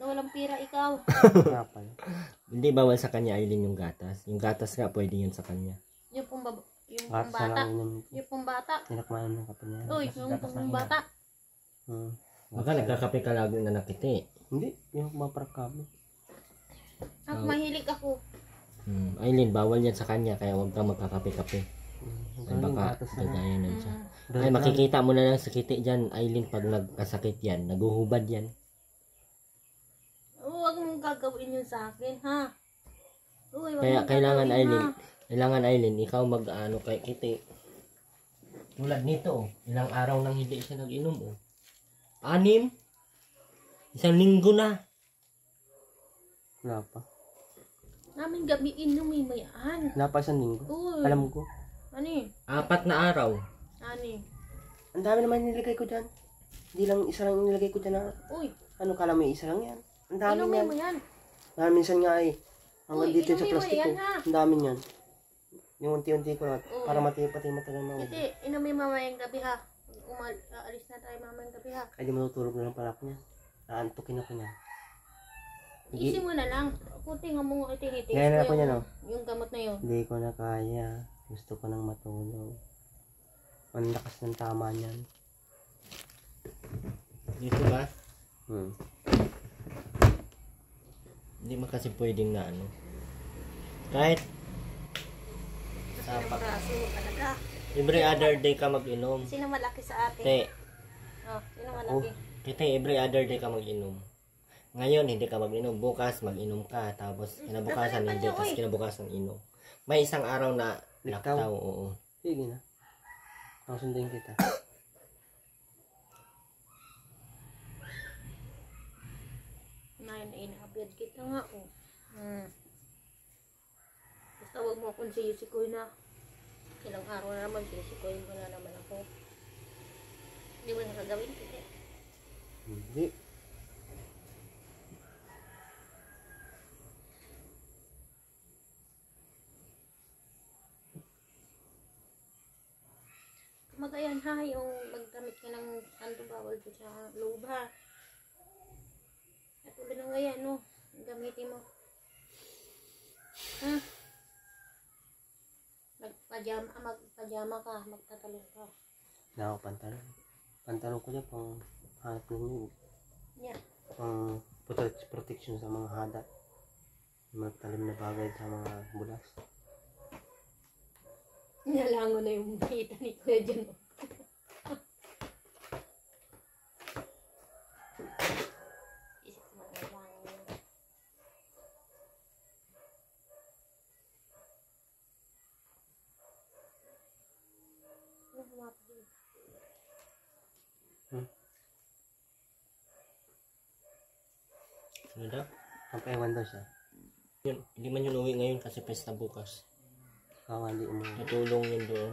Na walang pira ikaw. Kaya pala. Hindi bawal sa kanya Aileen yung gatas. Yung gatas nga pwede yun sa kanya. Yung pong yung Gatas pong bata. na lang yun. Yung pong bata. Hindi na kumain ng kape niya. Uy, yung pong bata. Baka nagkakape ka lagi na nakiti. Hindi. Yung maparak kami. Mahilig ako. Aileen, bawal yan sa kanya kaya huwag kang magkakape-kape. Ay, baka gagaya na siya. Dahil Ay, lang. makikita mo na lang sa kiti dyan, Aileen, pag nagkasakit yan, naguhubad yan. Huwag mong gagawin yun sa akin, ha? Uy, wag Kaya mong kailangan, gagawin, Aileen, ha? kailangan, Aileen, ikaw mag-ano kay kiti. Tulad nito, ilang araw nang hindi siya nag-inom, 6? Isang linggo na. Wala pa. Namin gabi inumin mo yan. Wala pa isang linggo. Uy. Alam ko. Ano eh? 4 na araw. Ano eh? Ang dami naman nilagay ko dyan. Hindi lang isa lang nilagay ko dyan na, Uy, ano kala mo isa lang yan. Ang dami inumin yan. mo yan. Minsan nga eh. Hanggang Uy, dito sa inumin mo plastic yan, ko. ha? Ang dami yan. Yung unti-unti ko na. Oo. Para pati matagal na. Hindi, inumin mamayang gabi ha. Aalis na tayo mamayang gabi ha. Ay di matutulog na lang pala ako niya. Naantukin ako niya. Isin mo na lang. Kunti nga mo itinitis Gaya na ako ko niya, no? yung gamot na yun. Hindi ko na kaya. Gusto ko nang matulog. Ang lakas ng tama niyan. Dito ba? Hmm. Hindi mo kasi pwedeng na ano. Kahit Ang braso mo talaga. every other day ka mag-inom. Sino malaki sa atin? Te, Oh, sino malaki? Kite, every other day ka mag-inom. Ngayon, hindi ka mag-inom. Bukas, mag-inom ka. Tapos, kinabukasan, hindi. Tapos, kinabukasan, inom. May isang araw na Liktaw. laktaw, oo. Sige na. Ang sundin kita. Inaabiyad kita nga oh. Basta huwag mo akong sisikoy na. Ilang araw na naman, sisikoy mo na naman ako. Hindi mo nakagawin kita. Hindi. Magayan ha, yung magdamit ka ng santo bawal ko sa loob ha. At ulit ng gayan, no? Gamitin mo. Ha? Magpajama ka, magtatalong ka. Na ako pantalon. Pantalon ko niya pang hanap ninyo. Yeah. Pang protection sa mga hada. Magtalim na bagay sa mga bulas. Nalango na yung kita ni Kuya dyan. Isip mo na lang yun. Ano humapagod? Ano daw? Ang paiwan daw siya. Yun, hindi man yun uwi ngayon kasi pesta bukas. Kawali mo. Natulong yun doon.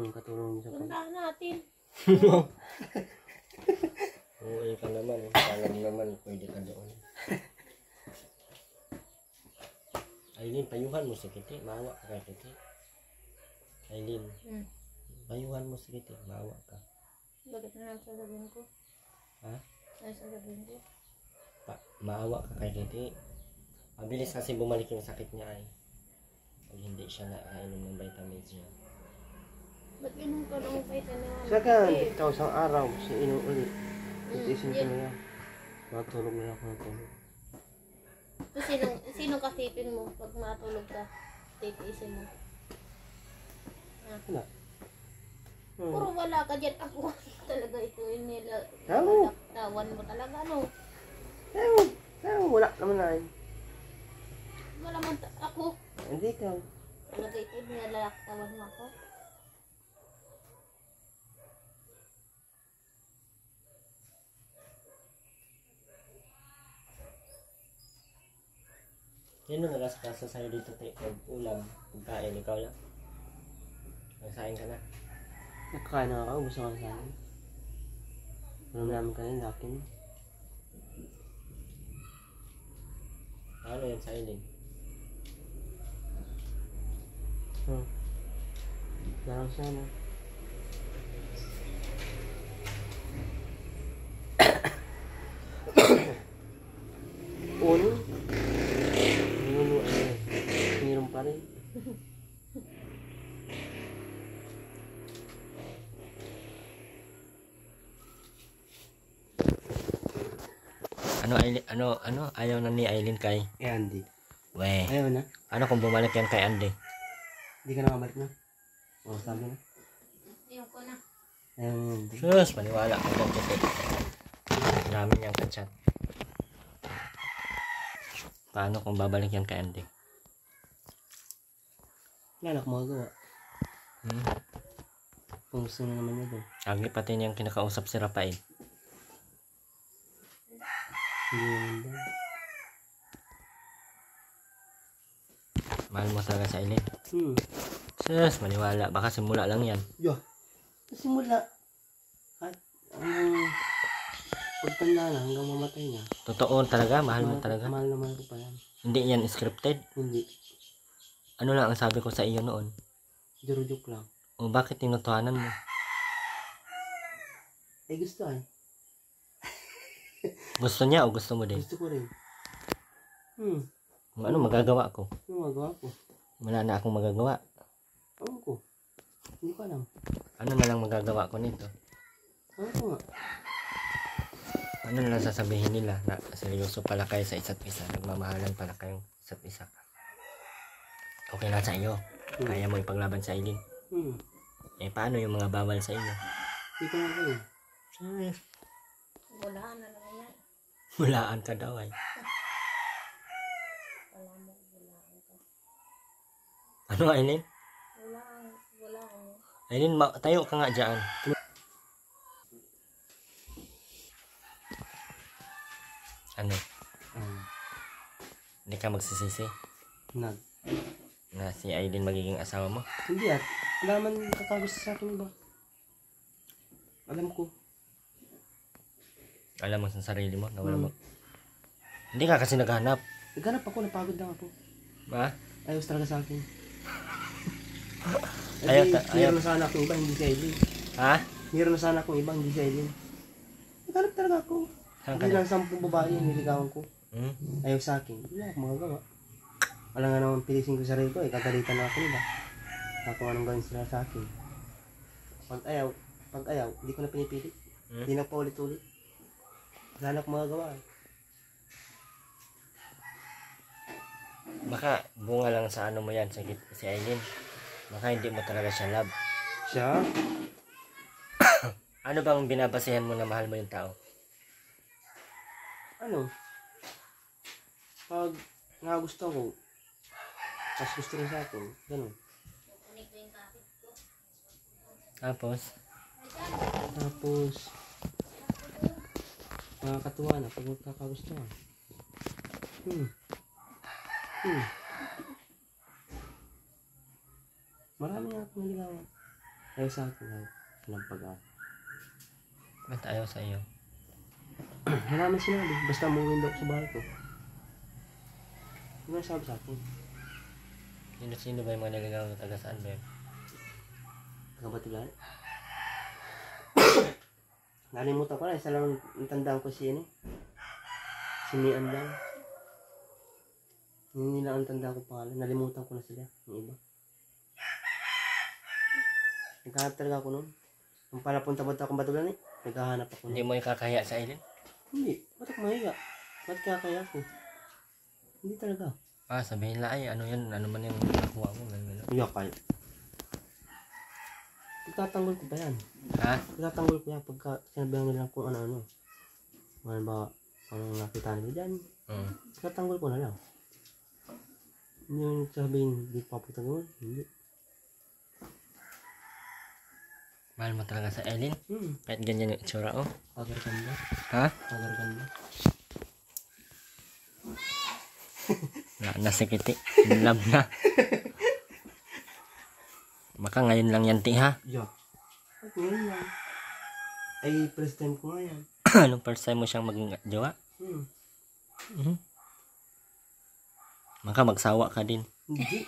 Katulong niya sa pag... Puntahan natin. Uwi ka naman. Alam naman, pwede ka doon. Aileen, payuhan mo si Kiti. Maawa ka kay Kiti. Aileen, payuhan mo si Kiti. Maawa ka. Bakit na lang sasabihin ko? Ha? Ano sasabihin ko? Maawa ka kay Kiti. Mabilis kasi bumalik yung sakit niya ay. Pag hindi siya nakainom ng vitamins niya. Ba't inom ka ng vitamin? Saka, ikaw isang araw, siya inom ulit. Titisin ko na yan. Matulog na ako ng tulog. So, sinong kasipin mo pag matulog ka? Titiisin mo. Wala. Puro wala ka dyan. Ako talaga ito yung Oo. tawan mo talaga, no? Wala naman na. Wala man ako. Hindi ka. Talaga ito yung nilalaktawan mo ako. Yan ang nagasakasa sa'yo dito, te. Ulam, pagkain, ikaw lang. Nagsain ka na. Nakakain na ako, gusto ko na sana. Alam namin kanina, laki mo. Ano yan sa Aileen? Larang sana. Uno. Mayroon pa rin. Ano, Aileen, ano, ayaw na ni Aileen kay? Eh, Andy. Weh, Ayaw na. ano kung bumalik yan kay Andy? Hindi ka na mabalik na. Oh, sabi na. Ayoko na. Ayun. Sus, maniwala ka dyan, Titi. Dami niyang kachat. Paano kung babalik yan kay Andy? Wala na akong magagawa. Hmm? Kung gusto na naman niya doon. Lagi pati niyang kinakausap si Rafael. Hindi naman doon. Mahal mo talaga sa Eileen. Hmm. Sus, maniwala. Baka simula lang yan. Yo. Simula. At pagtanda na hanggang mamatay niya. Totoo talaga, mahal mo talaga. Mahal na mahal ko pa yan. Hindi yan scripted. Hindi. Ano lang ang sabi ko sa iyo noon? Joke lang. O bakit tinutuhanan mo? Eh gusto eh. Gusto niya o gusto mo din? Gusto ko rin. Kung ano magagawa ko? Ano magawa ko? Wala na akong magagawa. Ewan ko. Hindi ko alam. Ano na lang magagawa ko nito? Ewan ko nga. Ano na lang sasabihin nila na seryoso pala kayo sa isa't isa. Nagmamahalan pala kayong isa't isa. Okay na sa iyo. Kaya mo ipaglaban sa Eileen. Eh paano yung mga bawal sa inyo? Hindi ko nga rin. Wala na lang yan. Hulaan ka daw ay. Wala mo, wala ka. Ano Eileen? Wala ko. Eileen, tayo ka nga dyan. Ano? Hindi ka magsisisi Nag. na si Eileen magiging asawa mo? Hindi at. Wala man kakagusto sa akin ba? Alam ko. Alam mo sa sarili mo na wala mo. Hindi ka kasi naghanap. Naghanap ako, napagod lang ako. Ha? Ayos talaga sa akin. Ayaw Meron na sana akong iba, hindi si Eileen. Ha? Meron na sana akong iba, hindi si Eileen. Naghanap talaga ako. Saan ka Hindi na? lang 10 babae yung niligawan ko. Ayaw sa akin. Wala akong magagawa. Wala nga naman pilisin ko sa sarili ko eh. Kagalitan na ako nila. Kung anong gawin sila sa akin. Pag ayaw, hindi ko na pinipili. Hindi na pa ulit-ulit. Wala na akong magagawa eh. Baka bunga lang sa ano mo yan, si Eileen. Baka hindi mo talaga siya love. Siya? Ano bang binabasihan mo na mahal mo yung tao? Ano? Pag nagusto ko, tapos gusto rin sa akin, ganun. Tapos, Nakakatuwa na pag magkakagustuhan. Marami nga akong naligawan. Ayaw sa akin, walang pag-asa. ba't ayaw sa iyo? Wala naman sinabi, basta umuwi daw ako sa bahay ko. Ano sabi sa akin? Sino ba yung mga naligaw na taga saan ba yun? Kabatilan? Nalimutan ko na, isa lang natandaan ko si Mian lang. Hindi lang ang tanda ko pangalan, nalimutan ko na sila, yung iba. Naghahanap talaga ako noon. Nung palapunta akong Batulan naghahanap ako Hindi noon. mo ikakaya sa Eileen? Hindi, ba't ako mahiga? Ba't kaya ako? Hindi talaga. Sabihin lang ay ano yan, ano man yung nakuha mo. Iyak kayo. Pagtatanggol ko ba yan? Ha? Pagtatanggol ko yan pagka sinabihan nila kung ano-ano. Ano ba, anong nakita nila dyan? Pagtatanggol ko na lang. Hindi yung sabihin, hindi pa pagtatanggol. Hindi. Mahal mo talaga sa Eileen? Kahit ganyan yung itsura, oh. Agar-ganda. Ha? Agar-ganda. Nasikiti. Love na. Baka ngayon lang yan, ti, ha? Yeah. At ngayon lang. Ay, first time ko nga yan. Anong first time mo siyang maging jowa? Baka magsawa ka din. Hindi.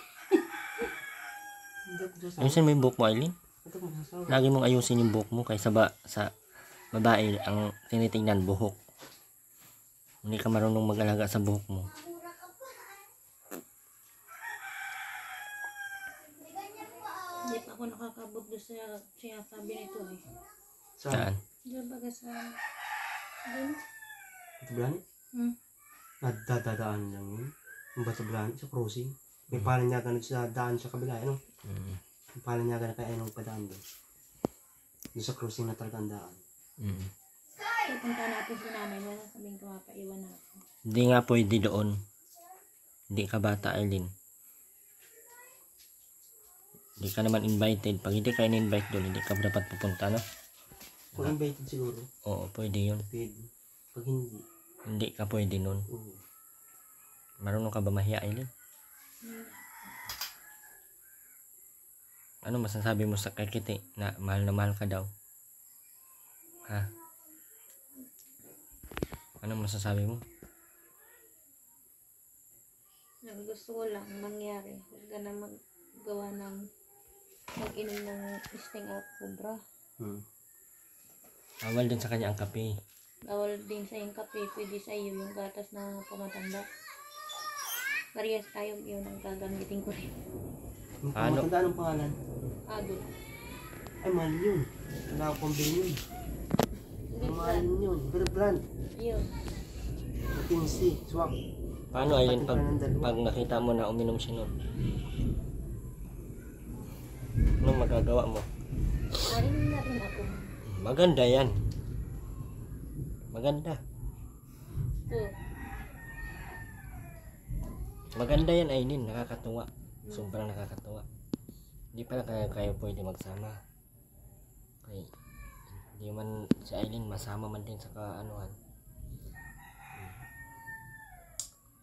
Hindi ako sasawa. Ayusin mo yung buhok mo, Eileen. Hindi ako masasawa. Lagi mong ayusin yung buhok mo kaysa sa babae ang tinitingnan buhok. Hindi ka marunong mag-alaga sa buhok mo. Hindi pa ako nakakabot doon sa sinasabi nito eh. Saan? Diyan baga sa... Doon? Ito Blani? Dadaan lang yun. Yung Bato Blani sa crossing. May parang niya ganun sa daan sa kabila. Ano? Palanyagan na kaya nung padaan doon. Doon sa cruising na Targandaan. Mm. Pupunta natin si nanay. Wala sabing kumapaiwan na ako. Hindi nga pwede doon. Hindi ka bata, Aileen. Hindi ka naman invited. Pag hindi ka in-invite doon, hindi ka dapat pupunta, no? Kung invited siguro, Oo, pwede yun. pwede. Pag hindi, Hindi ka pwede nun. oo. Marunong ka ba mahiya, Aileen? Ano masasabi mo sa kay Kiti na mahal ka daw? Ha? Ano masasabi mo? Ang gusto ko lang mangyari. Huwag ka na maggawa ng mag-inom ng sting at cobra. Bawal din sa kanya ang kape. Bawal din sa yung kape. Pwede sa iyo yung gatas na pamatanda. Parehas tayo yun ang gagamitin ko rin. Yung Ano? pamatandaan ang pangalan. Adult. Ay, mahal yun. Wala akong pambili yun. Hindi Mahal brand. yun. Pero brand. Yun. McKinsey, swak. Paano, Aileen, pag, Pati pa ng dalawa. pag nakita mo na uminom siya nun? Anong magagawa mo? Marin na rin ako. Maganda yan. Maganda. Oo. Maganda yan, Aileen. Nakakatuwa. Sobrang nakakatuwa. Hindi pala kayo pwede magsama. Okay. Hindi man si Aileen masama man din sa kaanuhan.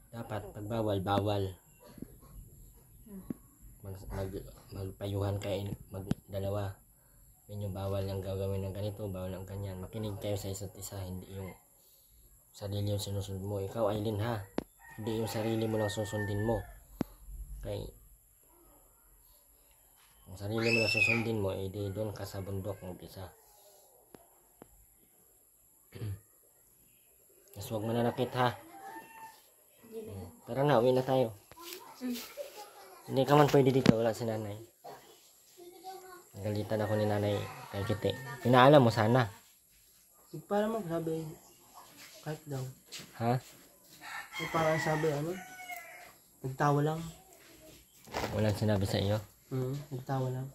Dapat pag bawal. Magpayuhan kayo magdalawa. Yun yung bawal ang gagawin ng ganito, bawal ang ganyan. Makinig kayo sa isa't isa, hindi yung sarili yung sinusunod mo. Ikaw, Aileen, ha? Hindi yung sarili mo lang susundin mo. Okay. Ang sarili mo lang susundin mo, di doon ka sa bundok mag-isa. Mas huwag mananakit, ha? Tara na, uwi na tayo. Hindi ka man pwede dito, wala si nanay. Nagalitan ako ni nanay kay Kiti. Pinaalam mo sana. Para mo, sabi, kahit daw. Ha? Ay, parang sabi, nagtawa lang. Walang sinabi sa iyo. Nagtawa lang.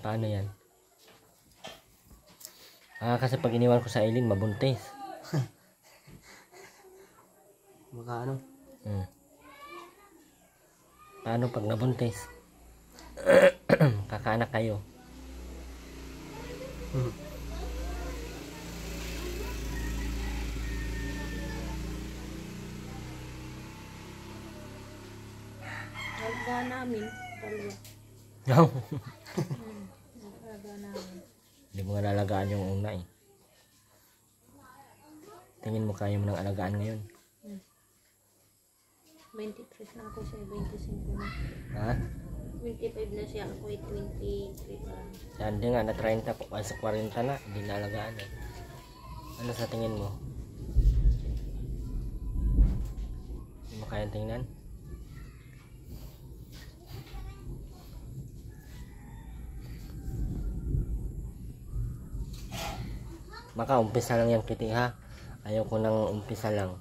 Paano yan? Kasi pag iniwan ko sa Aileen, mabuntis. Baka Paano pag nabuntis? Kakaanak kayo. Alaga namin. Dalawa. No. Alaga namin. Hindi mo nga nalagaan yung una eh. Tingin mo kaya mo ng alagaan ngayon. 23 na ako siya. 25 na. Ha? 25 na siya. Ako ay 23 pa lang. Yan din nga na 30 po. Sa 40 na. Hindi nalagaan eh. Ano sa tingin mo? Hindi mo kaya tingnan? Maka-umpisa lang yan, Kiti, ha? Ayaw ko nang umpisa lang.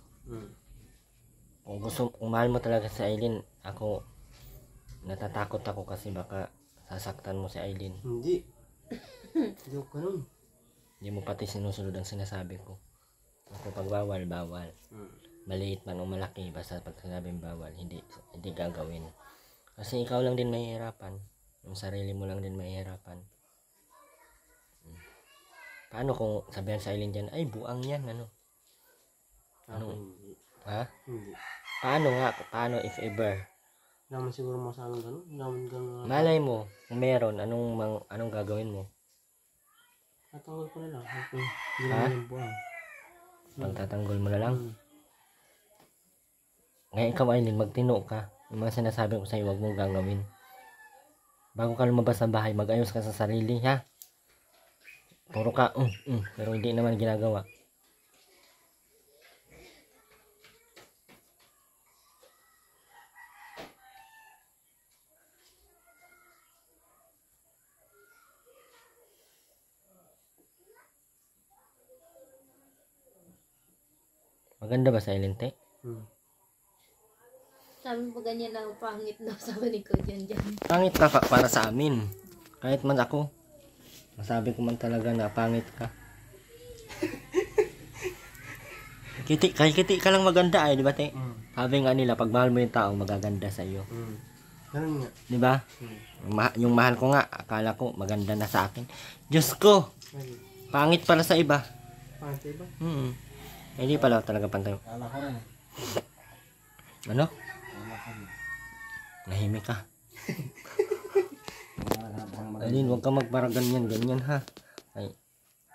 Kung mahal mo talaga si Aileen, ako natatakot ako kasi baka sasaktan mo si Aileen. Hindi. Hindi ko ganun. Hindi mo pati sinusunod ang sinasabi ko. Ako pag bawal, bawal. Maliit man o malaki, basta pag sinabing bawal, hindi gagawin. Kasi ikaw lang din mahihirapan. Yung sarili mo lang din mahihirapan. Paano kung sabihan sa Aileen dyan, ay buang yan, ano? Ako hindi. Ha? Hindi. Paano nga? Paano if ever? Naman siguro masamang ganun. Naman ganun. Malay mo, kung meron, anong gagawin mo? Tatanggal ko na lang. Okay. Hindi Ha? naman yung buwang. Magtatanggol mo na lang? Ngayon ikaw, Aileen, magtino ka. Yung mga sinasabi ko sa'yo, huwag mong gagawin. Bago ka lumabas ng bahay, mag-ayos ka sa sarili, ha? Puro ka, pero hindi naman ginagawa. Maganda ba sa Ilente? Sabi mo ganyan lang pangit daw. Sabi ni ko dyan. Pangit ka para sa amin. Kahit man ako, masabi ko man talaga na pangit ka. Kiti ka lang maganda ay, di ba te? Sabi nga nila, pag mahal mo yung tao, magaganda sa iyo. Ganun nga. Di ba? Yung mahal ko nga, akala ko maganda na sa akin. Diyos ko, pangit pala sa iba. Pangit ba? Hindi pala talaga pantay. Kala ko rin. Ano? Kala ko rin. Nahimik ka. Kala Aileen, huwag ka magparaganyan, ganyan ha. Ay,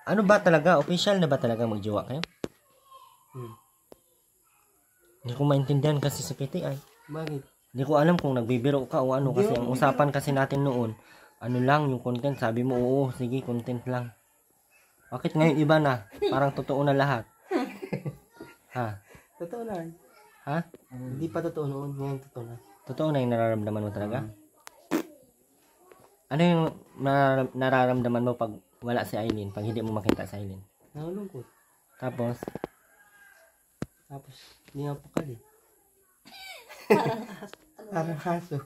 ano ba talaga? Official na ba talaga magjowa kayo? Hindi ko maintindihan kasi sa Kitty ay. Bakit? Hindi ko alam kung nagbibiro ka o ano kasi ang usapan kasi natin noon, ano lang yung content, sabi mo oo, sige content lang. Bakit ngayon iba na? Parang totoo na lahat. Ha? Totoo na. Ha? Hindi pa totoo noon. Ngayon totoo na. Totoo na yung nararamdaman mo talaga? Ano yung nararamdaman mo pag wala si Aileen, pag hindi mo makita si Aileen? Nalulungkot. Tapos, Hindi nga pakal eh. Parang haso.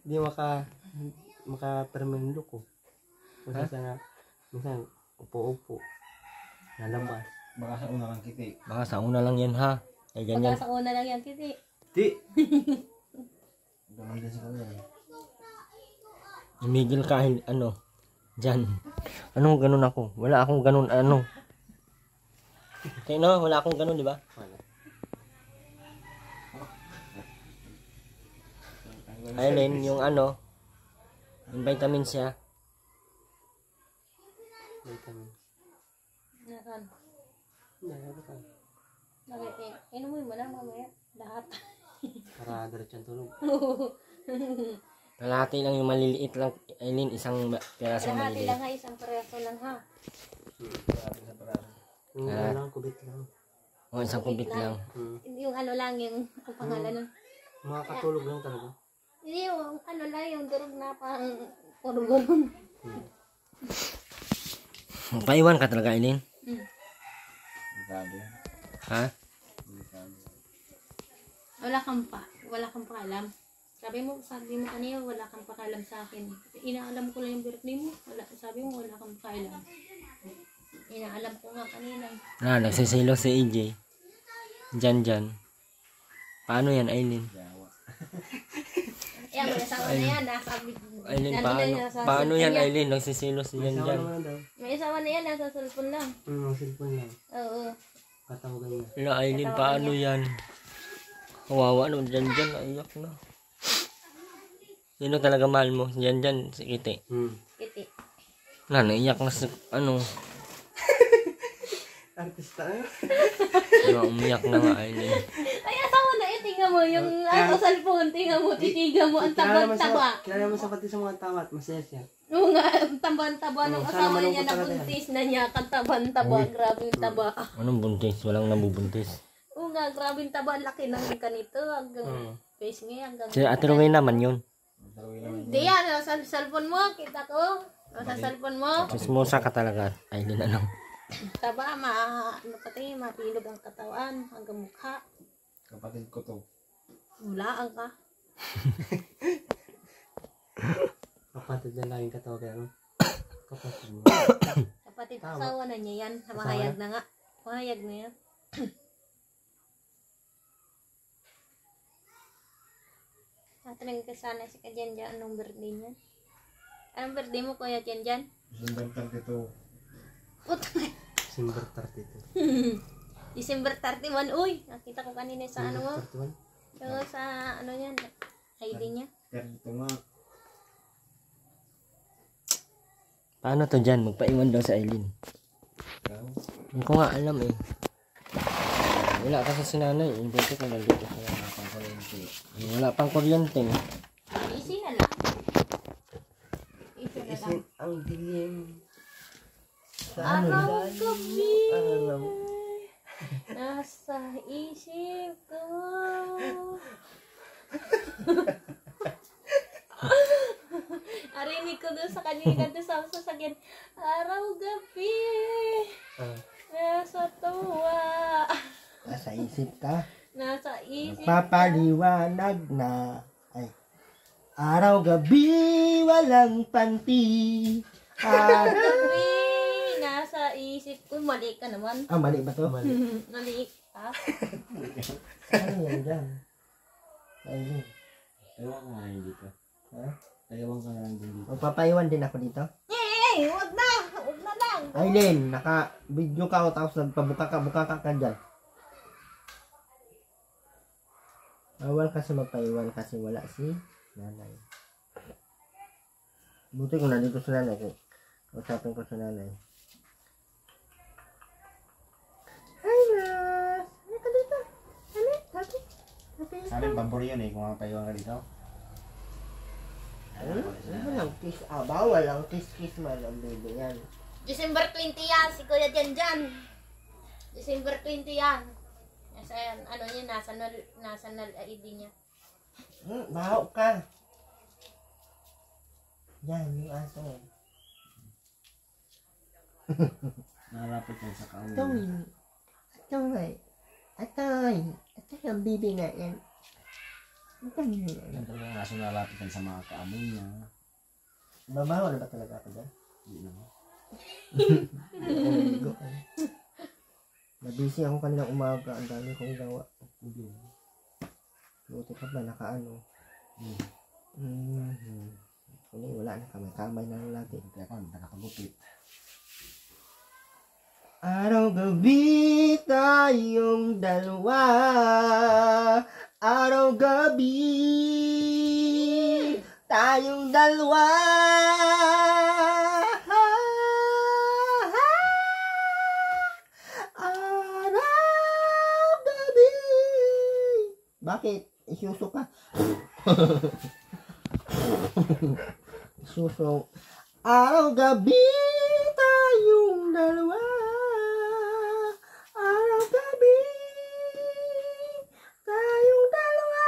Hindi maka-permanent ko. Minsan, upo-upo. Nalabas. Baka sa una lang Kitty. baka sa una lang yan ha. Ay ganyan. Baka sa una lang yan, Kitty. Di! Ganun din sa kanya. Umigil ka, ano, dyan. Anong ganun ako? Wala akong ganun, ano. Tingnan, wala akong ganun, di ba? Wala. Aileen, yung ano, yung vitamin siya. Vitamin. Nasaan? Nalabas. Inumin mo na mamaya. Lahat. Para diretso ang tulog. Kalahati lang yung maliliit lang, Aileen, isang piraso Lahati maliliit. lang ha, isang preso lang ha. Yung ano lang, kubit lang. O, isang kubit lang. Yung ano lang, yung ang pangalan nun. Makakatulog lang talaga. Hindi yung ano lang, yung durog na pang puro gulong. Paiwan ka talaga, Aileen? Delikado yan. Ha? Delikado. Wala kang pakalam. Sabi mo kanina, wala kang pakalam sa akin. Inaalam ko lang yung birthday mo. Sabi mo, wala kang pakalam. Inaalam ko nga kanina. Nagsisilo si AJ. Dyan. Paano yan, Aileen? Jawa. Ayan, may asawa na yan. Nasabi. Aileen, Nandun na yan, nasa paano yan, cellphone Aileen? Nagsisilo si May Dyan. asawa naman daw. May asawa na yan, nasa cellphone lang. Cellphone lang. Oo. Katawagan niya. Wala, Aileen, paano yan? Kawawa naman, Dyan. Naiyak na. Sino talaga mahal mo? Dyan, si Kitty. Kiti. Naiyak na sa, ano. Artista na. Umiyak na nga, Aileen. Ay, asawa na yan. Tingnan mo yung cellphone. Tingnan mo, titigan mo. Ang taba-taba. Kilala mo sa pati sa mga tawat. Masaya siya. Oo nga, ang taba-taba ng sana asawa niya malungkot na talaga yan. buntis na niya. Kantaba-taba. Grabe yung taba. Anong buntis? Walang nabubuntis. Oo nga, grabe yung taba. Laki ng kanito. Hanggang face niya. Hanggang Si Ate Rowena naman yun. Hindi yan. Nasa cellphone mo. Kita ko. Nasa cellphone mo. Chismosa ka talaga, Aileen, ano. Taba, pati mapilog ang katawan. Hanggang mukha. Kapatid ko to. Hulaan ka. Kapatid na laging katawagan. Kapatid mo. Kapatid Tama. asawa na niya yan. Mahayag na nga. Mahayag na yan. Tatanungin ka sana si Kajanjan anong birthday niya. Anong birthday mo, Kuya Janjan? December 32. Putang December 32. December 31. Uy, nakita ko kanina sa ano mo. 31? Yung sa ano yan, ID niya. 32 nga. Paano to dyan? Magpaiwan daw sa Aileen. Ikaw? Hindi ko nga alam eh. Wala kasi si nanay. Hindi ko nandito sa Wala pang kuryente. wala pang kuryente. Easy na lang. Easy na lang. Isin ang dilim. Araw gabi. Araw. Nasa isip ko. Arinig ko doon sa kanina doon sa sasakyan. Araw gabi. Nasa tuwa. Nasa isip ka. Nasa isip. Papaliwanag na. Ay. Araw-gabi, walang panti. Gabi, nasa isip ko. Mali ka naman. Mali ba to? Mali ka. Ano yan dyan? Ayun. Ewan ka nga rin dito. Ha? Ewan ka nga rin dito. Magpapaiwan din ako dito. Huwag na. Huwag na lang. Aileen, naka-video ka o tapos buka ka dyan. Bawal kasi magpaiwan kasi wala si nanay. Buti kung nandito si nanay. Usapin ko si nanay. Hi, Mas! Ano ka dito? Ano? Happy? Happy? Sabi, pambor yun eh, kung mapaiwan ka dito. Ano lang kiss? Bawal lang kiss man ang baby yan. December 20 yan. Si Kuya Janjan. December 20 yan. Nasa, ano niya, national ID niya. Baho ka. Yan, yung aso. Nakalapit yan sa kaawin. Atoy. Atoy. Atoy ang bibi nga yan. Atoy. Yan talaga ang aso nalapit yan sa mga kaamoy niya. Babaho na ba talaga ako dyan? Hindi naman. Nabisi ako kaninang umaga. Ang dami kong gawa. Hindi. Buti ka ba nakaano? Kung wala na kamay na lang natin. Kaya ako, nakapagupit. Araw-gabi tayong dalawa. Araw-gabi tayong dalawa. Araw-gabi. Bakit? Isuso ka? Isuso. Araw-gabi tayong dalawa. Araw-gabi tayong dalawa.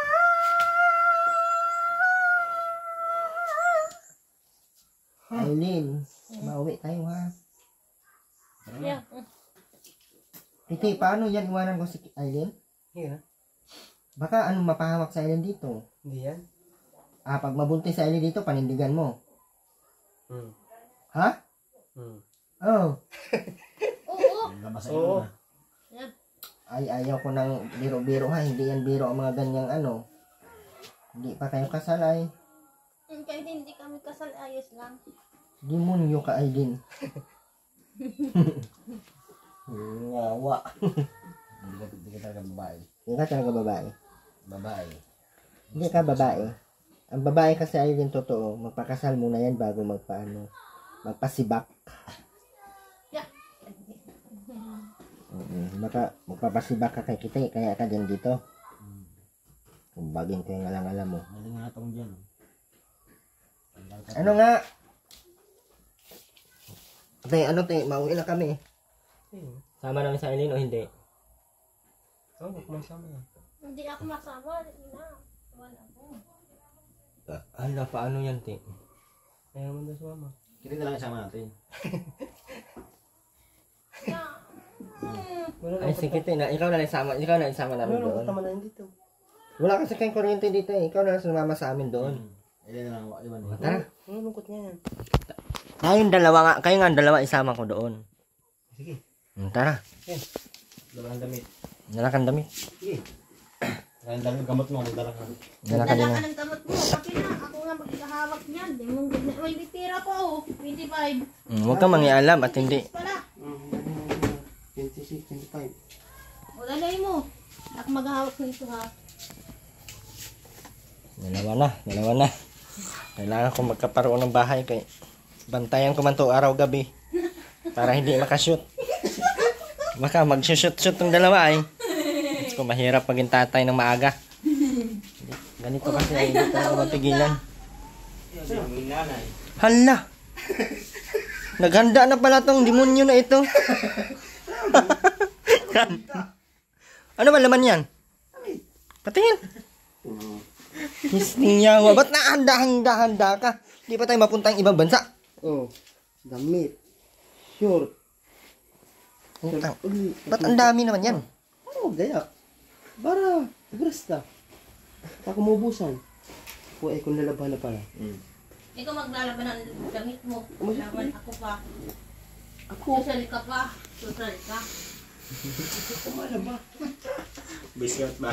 Aileen, mauwi tayo ha. Yeah. Titi, paano yan iwanan ko si Aileen? Yeah. Baka anong mapahamak sa Aileen dito? Hindi yan. Pag mabuntis sa Aileen dito, panindigan mo. Ha? Oh. Oo. Nabasa Oo. yun na. Yan. Ay, ayaw ko ng biro-biro ha. Hindi yan biro ang mga ganyang ano. Hindi pa kayo kasal ay. Kahit hindi kami kasal, ayos lang. Demonyo ka ay din. Ngawa. Hindi ka talaga babae. Hindi ka talaga babae. Babae. Hindi ka babae. Ang babae kasi ay din totoo. Magpakasal muna yan bago magpasibak. Yeah. Baka magpapasibak ka kay kita kaya ka din dito. Kung baging ko yung alam mo. Nalingatong dyan. Ano nga? Te, mauwi na kami. Sama namin sa Aileen o hindi? Oo, kumasama yan. Hindi ako masama. Hindi na. Wala ko. Ala, paano yan, te? Ayaw mo na sa mama. Kita na lang isama natin. Yeah. Ay, sige, te, ikaw na lang isama namin doon. Tama na yun dito. Wala kasi kayong kuryente dito eh. Ikaw na lang sumama sa amin doon. Ilan na lang, iwan eh. Tara. Ang lungkot niya yan. Kayo nga dalawa isama ko doon. Sige. Tara. Dala ang damit. Dala kang damit. Sige. Dala ang damit, gamot mo, magdala ka. Dala ka din. Dala ka ng gamot mo. Pati na. Ako nga magkahawak niyan. May bitira ko. 25. Huwag kang mangialam at hindi. Pala. 26, 25. O, dalay mo. Ako maghahawak nito ha. Dalawa na. Kailangan ko magkaparoon ng bahay kay bantayan ko man to araw-gabi para hindi makashoot. Baka mag-shoot ng dalawa ay. Kung mahirap maging tatay ng maaga. Ganito kasi ay hindi talaga mapigilan. Hala! Naghanda na pala tong demonyo na ito. Ano ba laman yan? Patingin. Kisning yawa. Ba't handa ka? Di pa tayo mapuntang ibang bansa. Oh, damit. Short. Utang. Ba't ang dami naman yan? Ano, gayak? Para, ibras ka. Para kumubusan. Po ay kung lalaban na pala. Ikaw maglalaban ng damit mo. Laban ako pa. Ako? Susal ka pa. Susal ka. Kumalaba. Biscuit ba?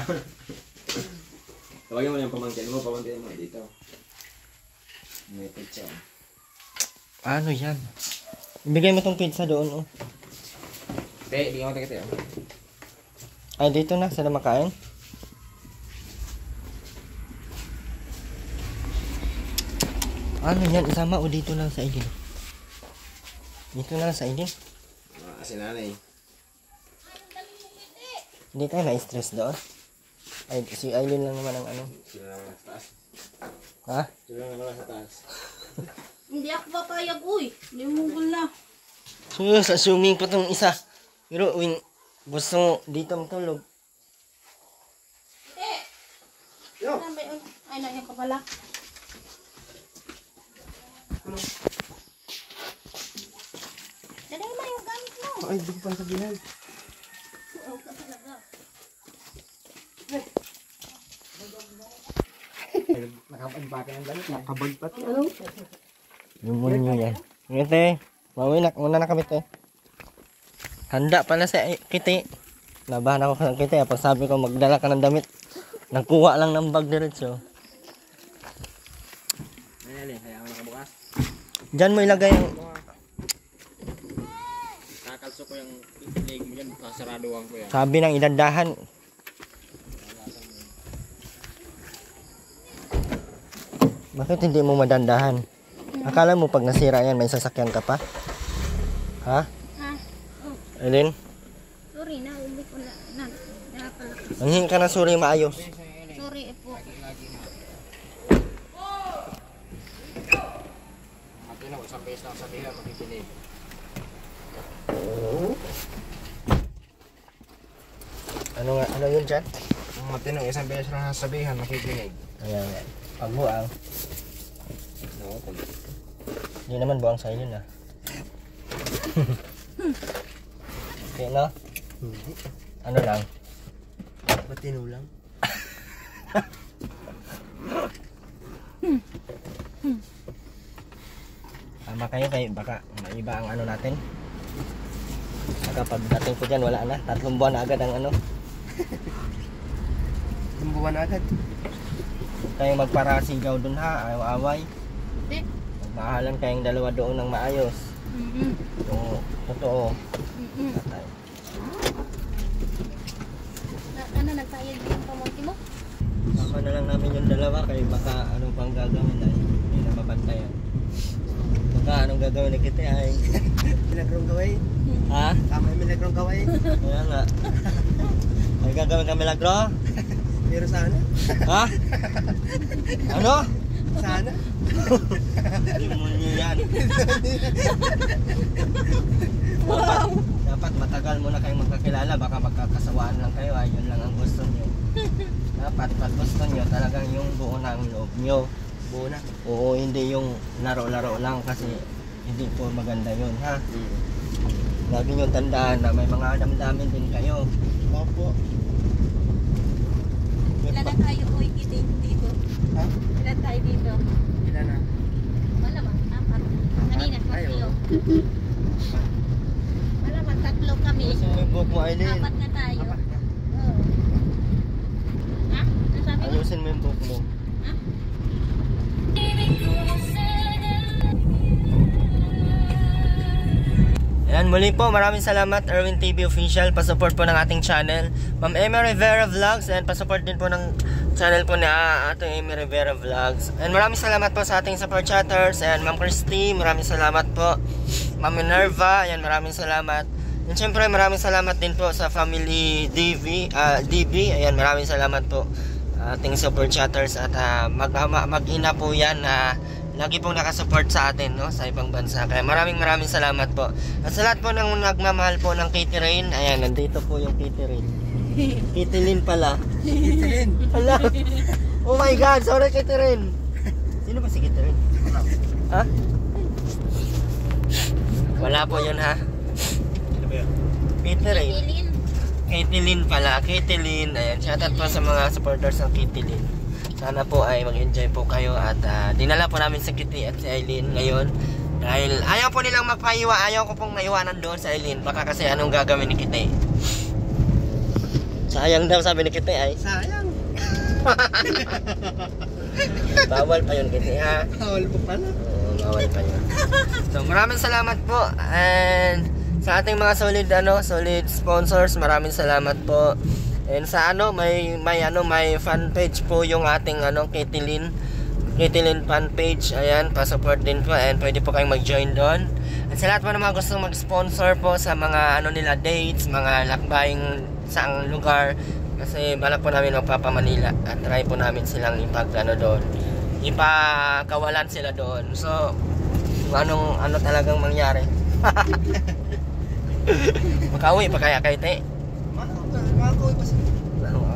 Tawagin mo yung pamangkin mo, pamangkin mo dito. May pizza. Ano yan? Ibigay mo tong pizza doon, oh. Te, bigyan mo tayo kete. Ay, dito na. Sila makain. Ano yan? Isama o dito lang sa ilin? Dito na lang sa ilin? Si nanay. Hindi tayo na-stress doon. Ay, si Aileen lang naman ang ano. Sila naman sa taas. Ha? Sila naman sa taas. Hindi ako papayag, uy. Limugol na. Sus, assuming pa tong isa. Pero, wing, gusto dito matulog. Yo. Ay, nangyay ka pala. Dali mo yung gamit mo. Ay, di ko pa sabihan. Oo ka talaga. Nakapagpake ng damit. Nakabag pati ano? Yung munyo yan. Ngete, mauwi na. Una na kami te. Handa pala sa kiti. Labahan ako sa kiti. Pag sabi ko magdala ka ng damit. Nagkuha lang ng bag diretso. Ayan, kaya ako nakabukas. Diyan mo ilagay yung... Kakalso ko yung leg mo dyan, kasaraduhan ko yan. Sabi ng idandahan. Bakit hindi mo madandahan? Akala mo pag nasira yan, may sasakyan ka pa? Ha? Eileen? Sorry na, hindi ko na pala. Manghingi ka na sorry maayos. Sorry po. At yun, isang beses lang sabihin, makikinig. Ano yun dyan? Ang matino, isang beses lang sasabihan, makikinig. Ayan. Pagbuang. Hindi naman buang sa ilin ah. Okay no? Hindi. Ano lang? Matino lang. Tama kayo kay baka maiba ang ano natin. Baka pagdating ko dyan wala na. 3 buwan na agad ang ano. Tumbuhan agad. Huwag kayong magparasigaw dun ha. Ayaw-away. Hindi. Magmahalan kayong dalawa doon ng maayos. Oo. Totoo. Tatay. Ano, nagpayag yung pamangkin mo? Sama na lang namin yung dalawa kay baka anong pang gagawin ay hindi na mabantayan. Baka anong gagawin ni Kite ay Milagrong gaway. ha? Tama yung milagrong gaway. Kaya nga. Ay gagawin ka milagro? Pero sana. Ha? Ano? Sana. Demonyo yan. Dapat matagal muna kayong magkakilala. Baka magkakasawaan lang kayo. Ay, yun lang ang gusto nyo. Dapat pag gusto nyo, talagang yung buo ng loob nyo. Buo na. Oo, hindi yung laro-laro lang kasi hindi po maganda yun, ha? Lagi nyo tandaan na may mga damdamin din kayo. Opo. Ilan na tayo, uy, dito? Ha? Ilan tayo dito? Ilan na? Malamang, 4. Kanina, Ayaw. 3. Malamang, 3 kami. Ayusin mo yung buhok mo, Aileen. 4 na tayo. Apat na. Oo. Ha? Ano sabi mo? Ayusin mo yung buhok mo. Ha? Ayan, muli po, maraming salamat Erwin TV Official, pasupport po ng ating channel. Ma'am Emma Rivera Vlogs, and pasupport din po ng channel po na ating Emma Rivera Vlogs. And maraming salamat po sa ating support chatters. And Ma'am Christy, maraming salamat po. Ma'am Minerva, ayan, maraming salamat. And syempre maraming salamat din po sa family DB, ayan, maraming salamat po ating support chatters. At mag-ina po yan na lagi pong nakasupport sa atin, no, sa ibang bansa. Kaya maraming salamat po. At sa lahat po ng nagmamahal po ng Kitty Rain, ayan, nandito po yung Kitty Rain. Kitty Lin pala. Kitty Lin. Hala. Oh my God, sorry Kitty Rain. Sino ba si Kitty Rain? Ha? Wala po yun, ha? Kitty Rain. Ilin. Kitty Lin pala. Kitty Lin. Ayan, shoutout po sa mga supporters ng Kitty Lin. Sana po ay mag-enjoy po kayo at dinala po namin si Kitty at si Aileen ngayon dahil ayaw po nilang magpaiwa, ayaw ko pong maiwanan doon sa Aileen, baka kasi anong gagawin ni Kitty. Sayang daw sabi ni Kitty ay. Sayang. Bawal pa yun Kitty ha. Bawal pa pala. Oo, bawal pa yun. So maraming salamat po and sa ating mga solid sponsors, maraming salamat po. And sa may fan page po yung ating Kitty Lynn fan page. Ayan, pa-support din po and pwede po kayong mag-join doon. At sa lahat po ng mga gustong mag-sponsor po sa mga nila dates, mga lakbaying saang lugar, kasi balak po namin magpapa-Manila at try po namin silang doon. Ipakawalan sila doon. So, kung ano talagang mangyari. Makauwi pa kaya kayo, te?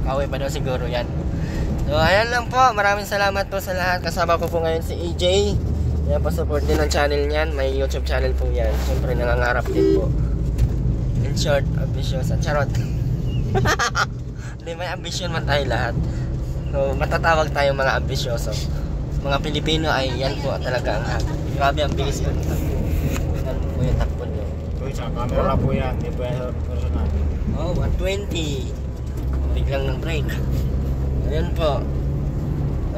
Makauwi pa daw siguro yan. So ayan lang po, maraming salamat po sa lahat. Kasama ko po ngayon si EJ. Yan po, support din ng channel niyan. May YouTube channel po yan. Siyempre nangangarap din po. In short, ambitious at charot. Hindi, may ambition man tayo lahat. So matatawag tayong mga ambisyoso. Mga Pilipino ay yan po talaga ang hag. Grabe ang bilis po ng takbo. Yan po yung takbo nyo. Uy, sa camera po yan. Hindi po yan personal. Oh, 120. Biglang ng break. Ayan po.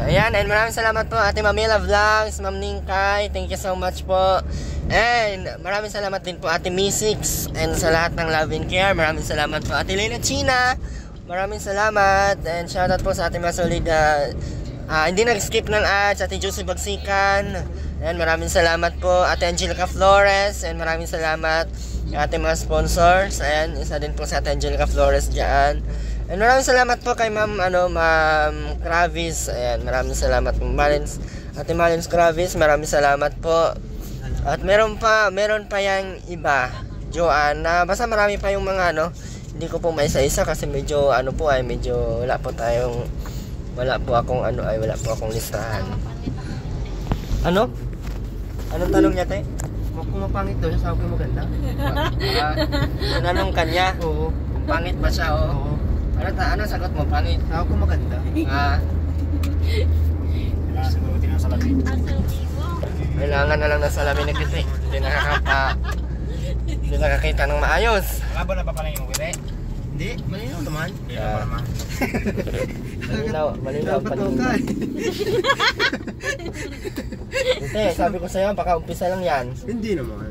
Ayan, and maraming salamat po Ate Mamila Vlogs, Ma'am Ningkay. Thank you so much po. And maraming salamat din po Ate Misix. And sa lahat ng love and care, maraming salamat po Ate Lena China. Maraming salamat. And shoutout po sa ating mga solid hindi nag-skip ng ads, Ate Josie Bagsikan. And maraming salamat po Ate Angelica Flores. And maraming salamat ating mga sponsors. Ayan, isa din po sa Ate Angelica Flores dyan. And maraming salamat po kay Ma'am Kravis. Ayan, maraming salamat Ma'am Malins. Ate Malins Kravis, maraming salamat po. At meron pa yang iba, Joanna. Basta marami pa yung mga hindi ko po maisa-isa kasi medyo medyo wala po akong listahan. Anong tanong niya, te? Kung mapangit daw, sasabi ko maganda. Tinanong kanya. Oo. Kung pangit ba siya, Oo. Ano sagot mo? Pangit? Sabi ko maganda. Kailangan siguro tinasalamin. Kailangan na lang ng salamin ni Kitty. Hindi nakakita ng maayos. Malabo na ba pala yung kite? Hindi, malinaw naman. Hindi na pa naman. Malinaw Dapat pa daw din. ka. Hindi, sabi ko sa'yo, baka umpisa lang yan. Hindi naman.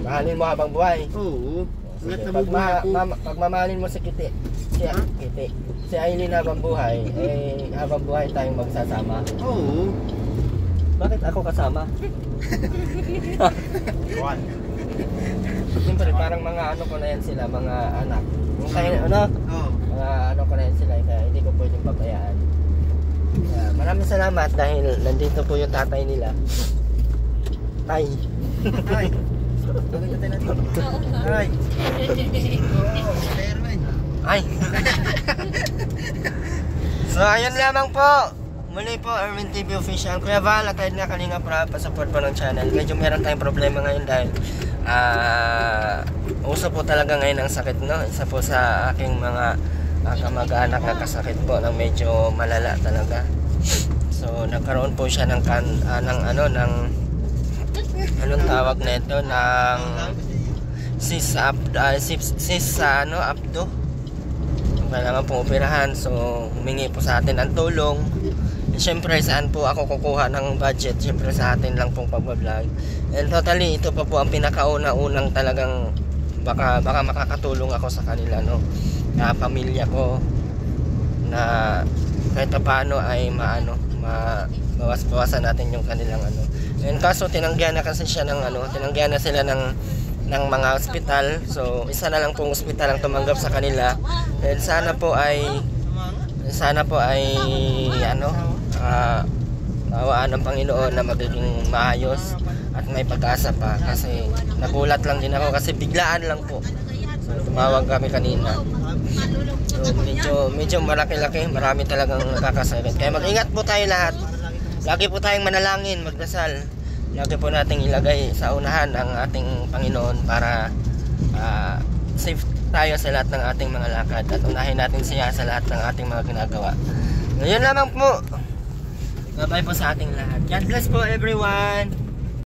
Mahalin mo habang buhay. Oo. Sige, Ingat na mabuhay ako. pag mamahalin mo si Kitty, si Aileen habang buhay, habang buhay tayong magsasama. Oo. Bakit ako kasama? Juan. Siyempre, parang mga ko na yan sila, mga anak. Kung kayo, Oo. mga ko na yan sila, kaya hindi ko pwedeng pabayaan. Maraming salamat dahil nandito po yung tatay nila. Tay. Ay. Bakit tayo natin? Ay. Oo. Chairman. Ay. So, ayun lamang po. Muli po, Erwin TV Official. Kuya Val, at na Kalinga Prab, pa-support po ng channel. Medyo meron tayong problema ngayon dahil uso po talaga ngayon ang sakit, no? Isa po sa aking mga kamag-anak na kasakit po ng medyo malala talaga. So, nagkaroon po siya ng anong tawag na ito, ng cyst sa abdo. Kailangan pong operahan. So, humingi po sa atin ng tulong. Siyempre, saan po ako kukuha ng budget? Siyempre, sa atin lang pong pagbablog. And totally, ito pa po ang pinakauna-unang talagang baka makakatulong ako sa kanila, no? Na pamilya ko na kahit paano ay mabawas-bawasan natin yung kanilang And kaso tinanggihan na kasi siya tinanggihan na sila ng mga ospital. So isa na lang pong ospital ang tumanggap sa kanila. And sana po ay mawaan ng Panginoon na magiging maayos at may pag-asa pa, kasi nagulat lang din ako kasi biglaan lang po. So tumawag kami kanina. So medyo malaki-laki, marami talagang nakakasakit. Kaya mag-ingat po tayo lahat. Lagi po tayong manalangin, magdasal. Lagi po nating ilagay sa unahan ang ating Panginoon para safe tayo sa lahat ng ating mga lakad at unahin natin siya sa lahat ng ating mga ginagawa. Ngayon lamang po. Bye-bye po sa ating lahat. God bless po everyone.